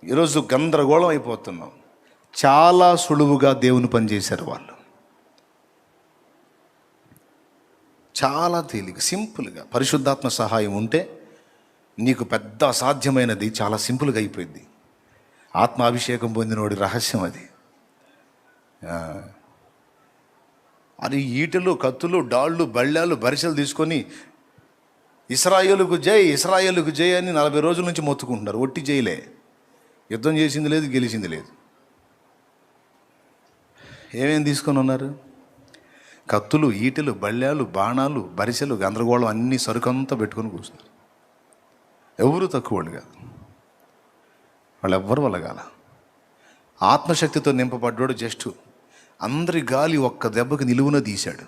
ఈరోజు గందరగోళం అయిపోతున్నాం. చాలా సులువుగా దేవుని పని చేశారు వాళ్ళు. చాలా తేలిక, సింపుల్గా. పరిశుద్ధాత్మ సహాయం ఉంటే నీకు పెద్ద అసాధ్యమైనది చాలా సింపుల్గా అయిపోయింది. ఆత్మాభిషేకం పొందినోడి రహస్యం అది. అది ఈటలు, కత్తులు, డాళ్ళు, బళ్ళాలు, బరిసెలు తీసుకొని ఇశ్రాయేలుకు జై, ఇశ్రాయేలుకు జై అని 40 రోజుల నుంచి మొత్తుకుంటున్నారు. ఒట్టి జైలే. యుద్ధం చేసింది లేదు, గెలిచింది లేదు. ఏమేమి తీసుకొని ఉన్నారు? కత్తులు, ఈటెలు, బళ్ళాలు, బాణాలు, బరిసెలు, గందరగోళం, అన్ని సరుకంతా పెట్టుకొని కూర్చున్నారు. ఎవరు తక్కువ వాళ్ళు కాదు, వాళ్ళు ఎవ్వరు వలగాల. ఆత్మశక్తితో నింపబడ్డాడు. జస్ట్ అందరి గాలి ఒక్క దెబ్బకి నిలువున తీశాడు.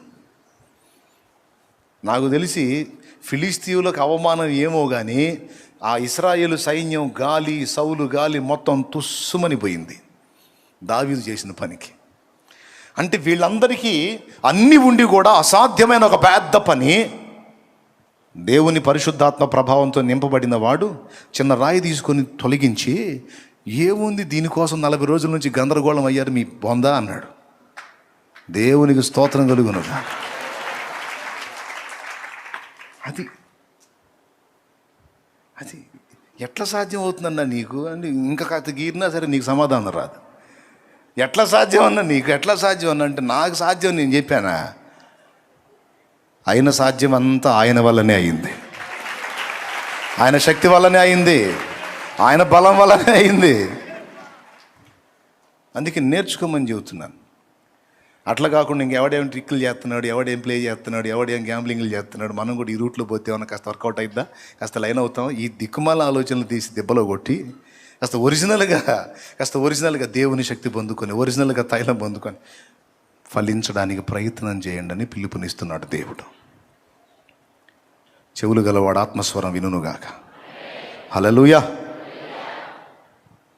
నాకు తెలిసి ఫిలిస్తీయులకు అవమానం ఏమో కానీ ఆ ఇశ్రాయేలు సైన్యం గాలి, సౌలు గాలి మొత్తం తుస్సుమని పోయింది దావీదు చేసిన పనికి. అంటే వీళ్ళందరికీ అన్నీ ఉండి కూడా అసాధ్యమైన ఒక పెద్ద పని దేవుని పరిశుద్ధాత్మ ప్రభావంతో నింపబడిన వాడు చిన్న రాయి తీసుకొని తొలగించి, ఏముంది దీనికోసం 40 రోజుల నుంచి గందరగోళం అయ్యారు మీ బొందా అన్నాడు. దేవునికి స్తోత్రం కలుగును. అది అది ఎట్లా సాధ్యం అవుతుందన్నా నీకు అంటే ఇంకా కాస్త గీరినా సరే నీకు సమాధానం రాదు. ఎట్లా సాధ్యం అన్నా నీకు, ఎట్లా సాధ్యం అన్నా అంటే నాకు సాధ్యం నేను చెప్పానా? ఆయన సాధ్యం అంతా ఆయన వల్లనే అయింది, ఆయన శక్తి వల్లనే అయింది, ఆయన బలం వల్లనే అయింది. అందుకే నేర్చుకోమని చెబుతున్నాను. అట్లా కాకుండా ఇంకెవడేం ట్రిక్కులు చేస్తున్నాడు, ఎవడేం ప్లే చేస్తున్నాడు, ఎవడేం గ్యాంబ్లింగ్లు చేస్తున్నాడు, మనం కూడా ఈ రూట్లో పోతే ఏమన్నా కాస్త వర్కౌట్ అయిద్దా, కాస్త లైన్ అవుతాం. ఈ దిక్కుమాల ఆలోచనలు తీసి దెబ్బలో కొట్టి కాస్త ఒరిజినల్గా దేవుని శక్తి పొందుకొని, ఒరిజినల్గా తైలం పొందుకొని ఫలించడానికి ప్రయత్నం చేయండి అని పిలుపునిస్తున్నాడు దేవుడు. చెవులు గలవాడు ఆత్మస్వరం వినుగాక. హల్లెలూయా.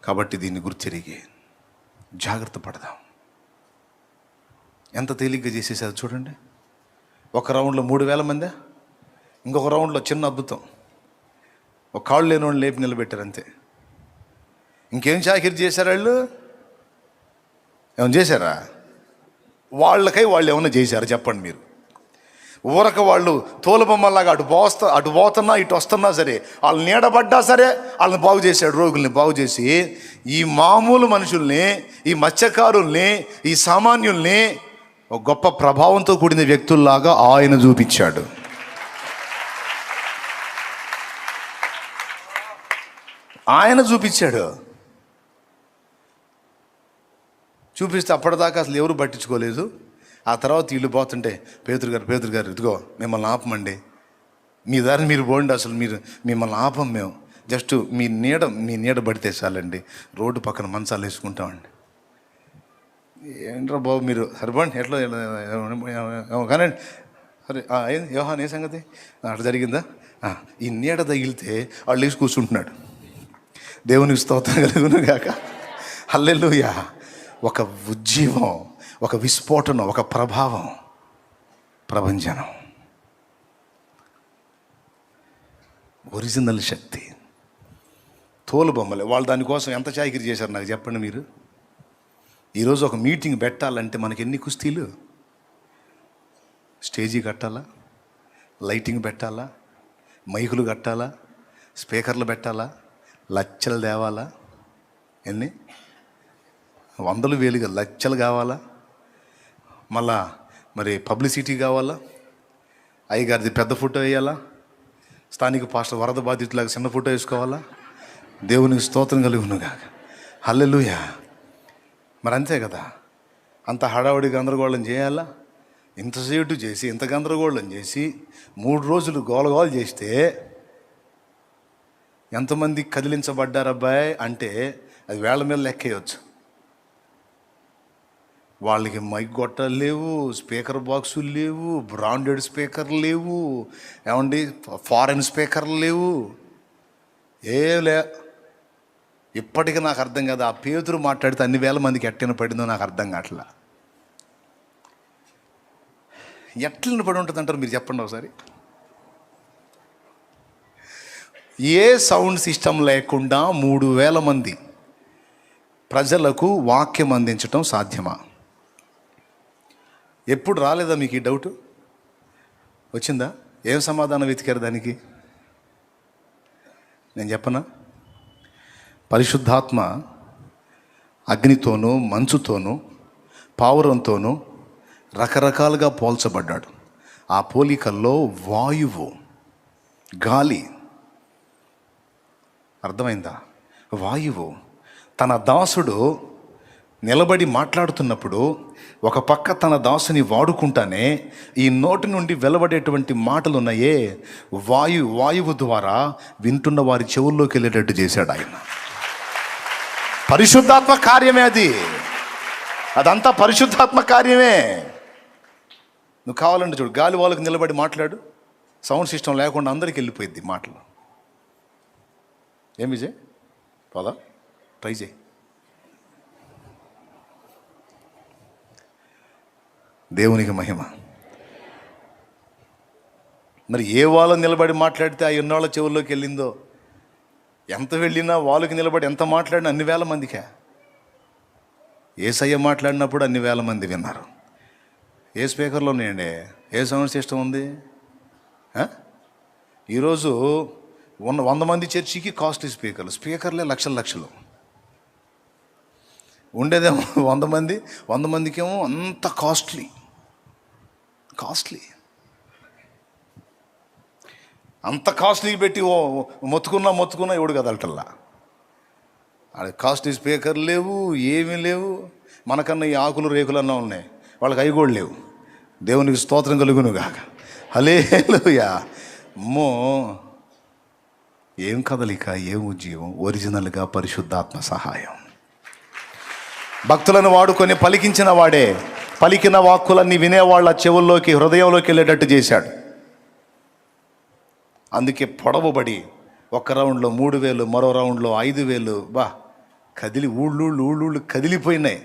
కాబట్టి దీన్ని గుర్తిరిగి జాగ్రత్త పడదాం. ఎంత తేలిగ్గా చేసేసారు చూడండి. ఒక రౌండ్లో 3000 మందే, ఇంకొక రౌండ్లో చిన్న అద్భుతం, ఒక కాళ్ళు లేని వాళ్ళు లేపి నిలబెట్టారు అంతే. ఇంకేం చాకిరి చేశారు వాళ్ళు? ఏమైనా చేశారా? వాళ్ళకై వాళ్ళు ఏమన్నా చేశారు చెప్పండి మీరు? ఊరక వాళ్ళు తోలుబొమ్మలాగా అటు పోతున్నా ఇటు వస్తున్నా సరే, వాళ్ళు నీడబడ్డా సరే వాళ్ళని బాగు చేశాడు. రోగుల్ని బాగు చేసి ఈ మామూలు మనుషుల్ని, ఈ మత్స్యకారుల్ని, ఈ సామాన్యుల్ని ఒక గొప్ప ప్రభావంతో కూడిన వ్యక్తుల్లాగా ఆయన చూపించాడు. ఆయన చూపించాడు. చూపిస్తే అప్పటిదాకా అసలు ఎవరు పట్టించుకోలేదు. ఆ తర్వాత వీళ్ళు పోతుంటే పేతురు గారు ఇదిగో మిమ్మల్ని ఆపమండి, మీ దారిని మీరు పోండి, అసలు మిమ్మల్ని ఆపం మేము, జస్ట్ మీ నీడ పడితే చాలండి, రోడ్డు పక్కన మంచాలు వేసుకుంటామండి. ఏంట్రా బాబు మీరు సరిపోండి, ఎట్లా కానీ సరే ఏంది యోహాన్ ఏ సంగతి అట్లా జరిగిందా? ఈ నీడ తగిలితే వాళ్ళు వేసి కూర్చుంటున్నాడు. దేవునికి స్తోత్రం కలుగును గాక. హల్లెలూయా. ఒక ఉజ్జీవం, ఒక విస్ఫోటనం, ఒక ప్రభావం, ప్రభంజనం, ఒరిజినల్ శక్తి. తోలు బొమ్మలే వాళ్ళు దానికోసం ఎంత చాకిరీ చేశారు నాకు చెప్పండి మీరు. ఈరోజు ఒక మీటింగ్ పెట్టాలంటే మనకి ఎన్ని కుస్తీలు, స్టేజీ కట్టాలా, లైటింగ్ పెట్టాలా, మైకులు కట్టాలా, స్పీకర్లు పెట్టాలా, లచ్చలు తేవాలా, ఎన్ని వందలు వేలుగా లచ్చలు కావాలా, మళ్ళా మరి పబ్లిసిటీ కావాలా, అయ్యగారిది పెద్ద ఫోటో వేయాలా, స్థానిక పాస్టర్ వరద బాధితులాగా చిన్న ఫోటో వేసుకోవాలా. దేవునికి స్తోత్రం కలుగునుగా. హల్లెలూయా. మరి అంతే కదా, అంత హడావుడి గందరగోళం చేయాలా? ఇంతసేటు చేసి ఇంత గందరగోళం చేసి 3 రోజులు గోలగోల చేస్తే ఎంతమంది కదిలించబడ్డారబ్బాయి అంటే అది వేళ్ల మీద లెక్కేయచ్చు. వాళ్ళకి మైక్ గొట్టాలు లేవు, స్పీకర్ బాక్సులు లేవు, బ్రాండెడ్ స్పీకర్లు లేవు, ఏమండి ఫారెన్ స్పీకర్లు లేవు, లే. ఇప్పటికీ నాకు అర్థం కాదు, ఆ పేతురు మాట్లాడితే అన్ని వేల మందికి ఎట్టిన పడిందో నాకు అర్థం కావట్లా. ఎట్లని పడి ఉంటుంది అంటారు మీరు చెప్పండి ఒకసారి. ఏ సౌండ్ సిస్టమ్ లేకుండా 3000 మంది ప్రజలకు వాక్యం అందించటం సాధ్యమా? ఎప్పుడు రాలేదా మీకు ఈ డౌట్? వచ్చిందా? ఏం సమాధానం వెతికారు దానికి? నేను చెప్పనా? పరిశుద్ధాత్మ అగ్నితోనూ మంచుతోనూ పావురంతోనూ రకరకాలుగా పోల్చబడ్డాడు. ఆ పోలికల్లో వాయువు, గాలి, అర్థమైందా? వాయువు తన దాసుడు నిలబడి మాట్లాడుతున్నప్పుడు ఒక పక్క తన దాసుని వాడుకుంటానే ఈ నోటి నుండి వెలువడేటువంటి మాటలు ఉన్నాయే, వాయువు ద్వారా వింటున్న వారి చెవుల్లోకి వెళ్ళేటట్టు చేశాడు ఆయన. పరిశుద్ధాత్మ కార్యమే అది, అదంతా పరిశుద్ధాత్మ కార్యమే. నువ్వు కావాలంటే చూడు, గాలి వాళ్ళకి నిలబడి మాట్లాడు, సౌండ్ సిస్టమ్ లేకుండా అందరికి వెళ్ళిపోయింది మాటలు. ఏం విజయ్ పోదా, ట్రై చేయి. దేవునికి మహిమ. మరి ఏ వాళ్ళు నిలబడి మాట్లాడితే ఆ ఎన్నోళ్ళ చెవుల్లోకి వెళ్ళిందో, ఎంత వెళ్ళినా వాళ్ళకి నిలబడి ఎంత మాట్లాడినా అన్ని వేల మందికే. యేసయ్య మాట్లాడినప్పుడు అన్ని వేల మంది విన్నారు. ఏ స్పీకర్లో ఉన్నాయండి? ఏ సౌండ్ సిస్టమ్ ఉంది? ఈరోజు 100 మంది చర్చికి కాస్ట్లీ స్పీకర్లే లక్షలు ఉండేదేమో 100 మందికేమో అంత కాస్ట్లీ. అంత కాస్ట్లీ పెట్టి మొత్తుకున్నా ఎవడు కదలటల్లా. అది కాస్ట్లీ స్పీకర్ లేవు, ఏమీ లేవు. మనకన్నా ఈ ఆకులు రేకులన్నా ఉన్నాయి, వాళ్ళకి అవి కూడా లేవు. దేవునికి స్తోత్రం కలుగును గాక. హల్లెలూయా. అమ్మో, ఏం కదలిక, ఏం ఉజ్జీవం! ఒరిజినల్గా పరిశుద్ధాత్మ సహాయం. భక్తులను వాడుకొని పలికించిన వాడే పలికిన వాక్కులన్నీ వినేవాళ్ళ చెవుల్లోకి, హృదయంలోకి వెళ్ళేటట్టు చేశాడు. అందుకే పొడవుబడి ఒక రౌండ్లో 3000, మరో రౌండ్లో 5000, కదిలి ఊళ్ళు కదిలిపోయినాయి.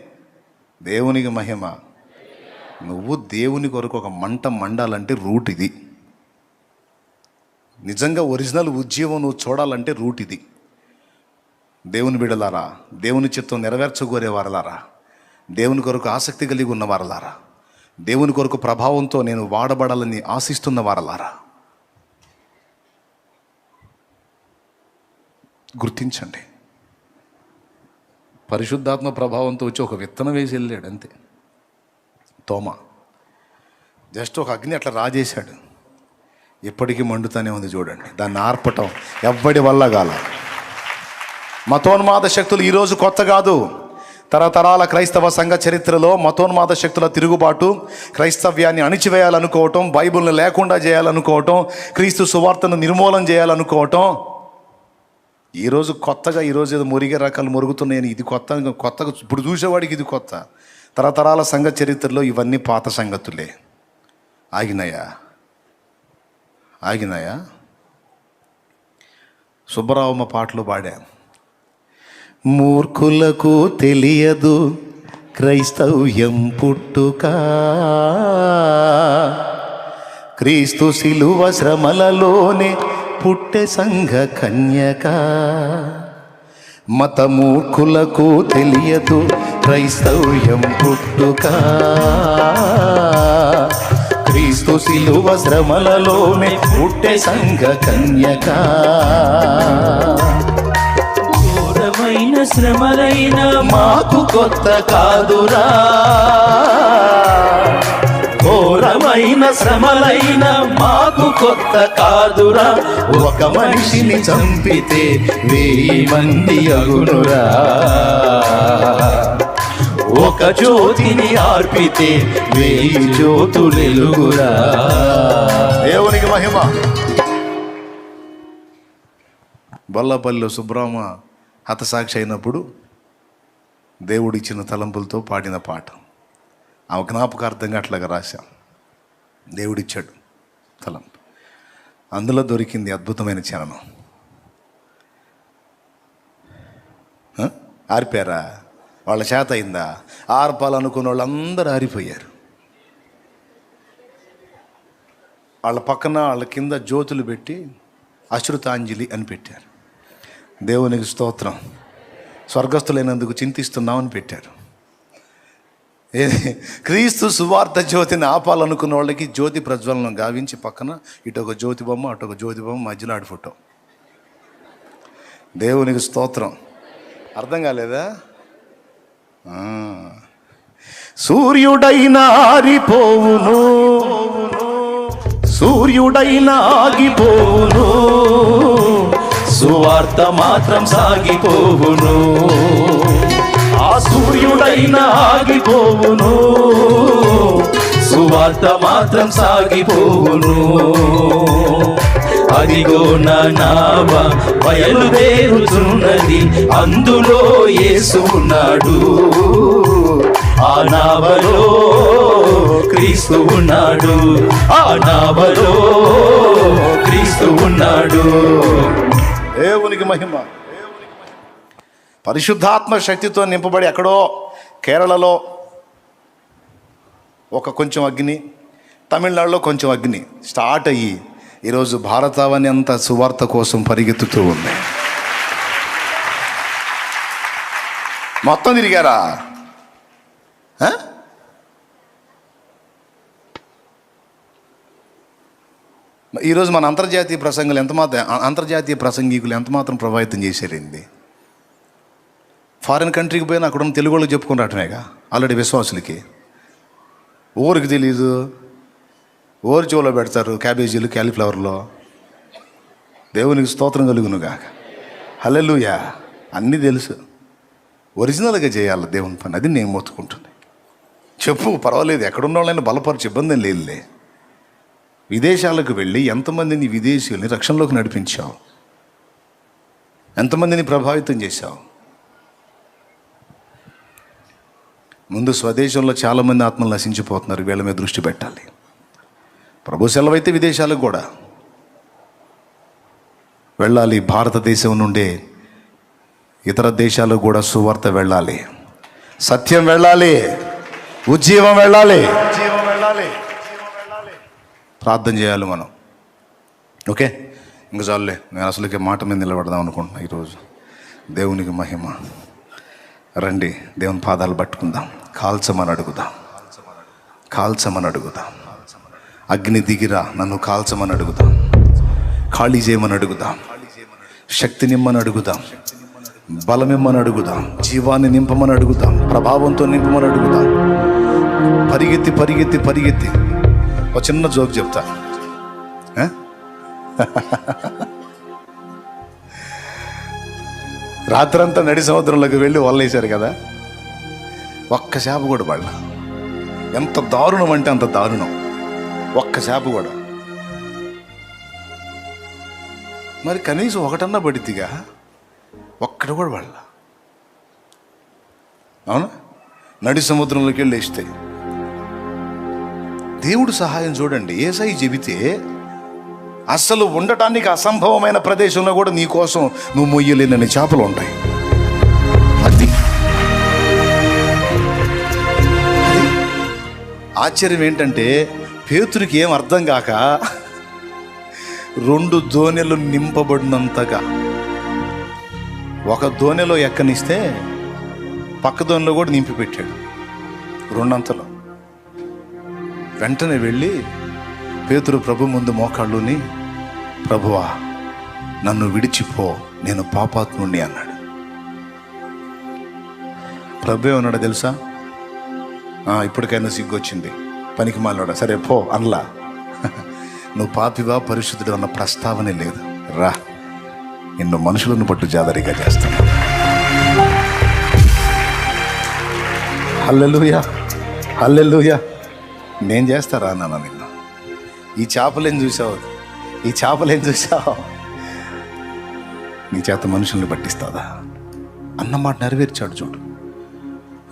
దేవునికి మహిమ. నువ్వు దేవుని కొరకు ఒక మంట మండాలంటే రూట్ ఇది. నిజంగా ఒరిజినల్ ఉజ్జీవం నువ్వు చూడాలంటే రూట్ ఇది. దేవుని బిడ్డలారా, దేవుని చిత్తం నెరవేర్చగోరే వారలారా, దేవుని కొరకు ఆసక్తి కలిగి ఉన్న వారలారా, దేవుని కొరకు ప్రభావంతో నేను వాడబడాలని ఆశిస్తున్న వారలారా, గుర్తించండి. పరిశుద్ధాత్మ ప్రభావంతో వచ్చి ఒక విత్తనం వేసి వెళ్ళాడు అంతే. తోమ జస్ట్ ఒక అగ్ని అట్లా రాజేశాడు, ఎప్పటికీ మండుతానే ఉంది. చూడండి, దాన్ని ఆర్పటం ఎవ్వడి వల్ల కాల. మతోన్మాద శక్తులు ఈరోజు కొత్త కాదు. తరతరాల క్రైస్తవ సంఘ చరిత్రలో మతోన్మాద శక్తుల తిరుగుబాటు, క్రైస్తవ్యాన్ని అణిచివేయాలనుకోవటం, బైబిల్ని లేకుండా చేయాలనుకోవటం, క్రీస్తు సువార్తను నిర్మూలన చేయాలనుకోవటం ఈరోజు కొత్తగా, ఈరోజు ఏదో మురిగే రకాలు మురుగుతున్నాయని ఇది కొత్తగా ఇప్పుడు చూసేవాడికి ఇది కొత్త. తరతరాల సంఘ చరిత్రలో ఇవన్నీ పాత సంగతులే. ఆగినాయా? సుబ్బరావమ్మ పాటలు పాడా. మూర్ఖులకు తెలియదు క్రైస్తవ్యం పుట్టుక, క్రీస్తు శిలువ శ్రమలలోనే పుట్టె సంఘ కన్యక. మత మూర్ఖులకు తెలియదు క్రైస్తవ్యం పుట్టుక, క్రీస్తు శిలువ శ్రమలలోనే పుట్టె సంఘ కన్యక. ఘోరమైన శ్రమలైన మాకు కొత్త కాదురా, ఘోరమైన శ్రమలైన మాకు కొత్త కాదురా. ఒక మనిషిని చంపితే 1000 మంది అగునురా, ఒక జ్యోతిని ఆర్పితే 1000 జ్యోతులెలుగురా. దేవునికి మహిమ. బొల్లపల్లిలో సుబ్రహ్మ హతసాక్షి అయినప్పుడు దేవుడిచ్చిన తలంపులతో పాడిన పాట. ఆ జ్ఞాపకార్థంగా అట్లాగా రాశాం. దేవుడిచ్చాడు తలంపు, అందులో దొరికింది అద్భుతమైన చరణం. ఆరిపోయారా? వాళ్ళ చేత అయిందా? ఆర్పాలనుకున్న వాళ్ళందరూ ఆరిపోయారు. వాళ్ళ పక్కన వాళ్ళ కింద జ్యోతులు పెట్టి అశ్రుతాంజలి అని పెట్టారు. దేవునికి స్తోత్రం, స్వర్గస్థులైనందుకు చింతిస్తున్నామని పెట్టారు. క్రీస్తు సువార్త జ్యోతిని ఆపాలనుకున్న వాళ్ళకి జ్యోతి ప్రజ్వలనం గావించి పక్కన ఇటొక జ్యోతి బొమ్మ, అటొక జ్యోతి బొమ్మ, మధ్యలో ఆడి ఫోటో. దేవునికి స్తోత్రం. అర్థం కాలేదా? సూర్యుడైనా ఆరిపోవును, సూర్యుడైనా ఆగిపోవును, సువార్త మాత్రం సాగిపోవును. ఆ సూర్యుడైనా ఆగిపోవును, సువార్త మాత్రం సాగిపోవును. అదిగో నా నావ బయలుదేరుతున్నది, అందులో యేసు ఉన్నాడు. ఆ నావలో క్రీస్తు ఉన్నాడు, ఆ నావలో క్రీస్తు ఉన్నాడు. దేవునికి మహిమ. పరిశుద్ధాత్మ శక్తితో నింపబడి ఎక్కడో కేరళలో ఒక కొంచెం అగ్ని, తమిళనాడులో కొంచెం అగ్ని స్టార్ట్ అయ్యి ఈరోజు భారతావని అంతా సువార్త కోసం పరిగెత్తుతూ ఉంది. మొత్తం తిరిగారా? ఈరోజు మన అంతర్జాతీయ ప్రసంగులు అంతర్జాతీయ ప్రసంగికులు ఎంతమాత్రం ప్రభావితం చేశారండి. ఫారిన్ కంట్రీకి పోయినా అక్కడ ఉన్న తెలుగు వాళ్ళకి చెప్పుకొని రావటమేగా ఆల్రెడీ విశ్వాసులకి. ఊరికి తెలీదు, ఊరి చెవులో పెడతారు క్యాబేజీలు, క్యాలీఫ్లవర్లో. దేవునికి స్తోత్రం కలుగునుగా. హల్లెలూయా. అన్నీ తెలుసు, ఒరిజినల్గా చేయాలి దేవుని పని. అది నేను మొత్తుకుంటుంది. చెప్పు, పర్వాలేదు, ఎక్కడున్న వాళ్ళైనా బలపరచు, ఇబ్బంది లేదులే. విదేశాలకు వెళ్ళి ఎంతమందిని విదేశీయుల్ని రక్షణలోకి నడిపించావు, ఎంతమందిని ప్రభావితం చేశావు. ముందు స్వదేశంలో చాలామంది ఆత్మలు నశించిపోతున్నారు, వీళ్ళ మీద దృష్టి పెట్టాలి. ప్రభు సెలవైతే విదేశాలకు కూడా వెళ్ళాలి. భారతదేశం నుండే ఇతర దేశాలకు కూడా సువార్త వెళ్ళాలి, సత్యం వెళ్ళాలి, ఉజ్జీవం వెళ్ళాలి. ప్రార్థన చేయాలి మనం. ఓకే, ఇంకా చాలులే, నేను అసలుకే మాట మీద నిలబడదాం అనుకుంటున్నా ఈరోజు. దేవునికి మహిమ. రండి, దేవుని పాదాలు పట్టుకుందాం, కాల్చమని అడుగుదాం. కాల్చమని అడుగుదాం. అగ్ని దిగిరా నన్ను కాల్చమని అడుగుదాం. ఖాళీ చేయమని అడుగుదాం. శక్తినిమ్మని అడుగుదాం. బలమిమ్మని అడుగుదాం. జీవాన్ని నింపమని అడుగుదాం. ప్రభావంతో నింపమని అడుగుదాం. పరిగెత్తి పరిగెత్తి పరిగెత్తి ఒక చిన్న జోక్ చెప్తా. రాత్రంతా నడి సముద్రంలోకి వెళ్ళి వల్లేశారు కదా, ఒక్క చేప కూడా పడలా. ఎంత దారుణం అంటే అంత దారుణం. ఒక్క చేప కూడా. మరి కనీసం ఒకటన్నా పడిద్దిగా, ఒక్కడు కూడా పడలా. అవునా? నడి సముద్రంలోకి వెళ్ళి వేస్తే దేవుడు సహాయం చూడండి. యేసయ్య చెబితే అస్సలు ఉండటానికి అసంభవమైన ప్రదేశంలో కూడా నీ కోసం నువ్వు మొయ్యలేనని చేపలు ఉంటాయి. అది ఆశ్చర్యం ఏంటంటే పేతురికి ఏం అర్థం కాక 2 దోణెలు నింపబడినంతగా ఒక దోణెలో ఎక్కనిస్తే పక్క దోణిలో కూడా నింపి పెట్టాడు 2 అంతలో. వెంటనే వెళ్ళి పేతురు ప్రభు ముందు మోకాళ్ళుని, ప్రభువా నన్ను విడిచిపో, నేను పాపాత్ముణ్ణి అన్నాడు. ప్రభు ఏమన్నాడు తెలుసా? ఇప్పటికైనా సిగ్గొచ్చింది, పనికి మాలాడా, సరే పో అనలా. నువ్వు పాపివా పరిశుద్ధుడు అన్న ప్రస్తావనే లేదు. రా, నిన్ను మనుషులను పట్టు జాదరిగా చేస్తాను. హల్లెలూయా, హల్లెలూయా. నేను చేస్తారా అన్నాను నిన్ను. ఈ చేపలేం చూసావు, ఈ చేపలేం చూసావు, నీ చేత మనుషుల్ని పట్టిస్తాదా అన్నమాట నెరవేర్చాడు. చూడు,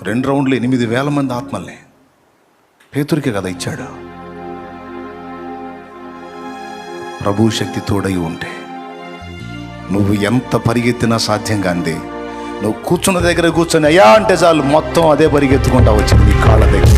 2 రౌండ్లు 8,000 మంది ఆత్మల్ని పేతురికే కదా ఇచ్చాడు. ప్రభు శక్తి తోడై ఉంటే నువ్వు ఎంత పరిగెత్తినా సాధ్యం కాంది. నువ్వు కూర్చున్న దగ్గర కూర్చొని అయ్యా అంటే చాలు, మొత్తం అదే పరిగెత్తుకుంటా వచ్చింది నీ కాళ్ళ దగ్గర.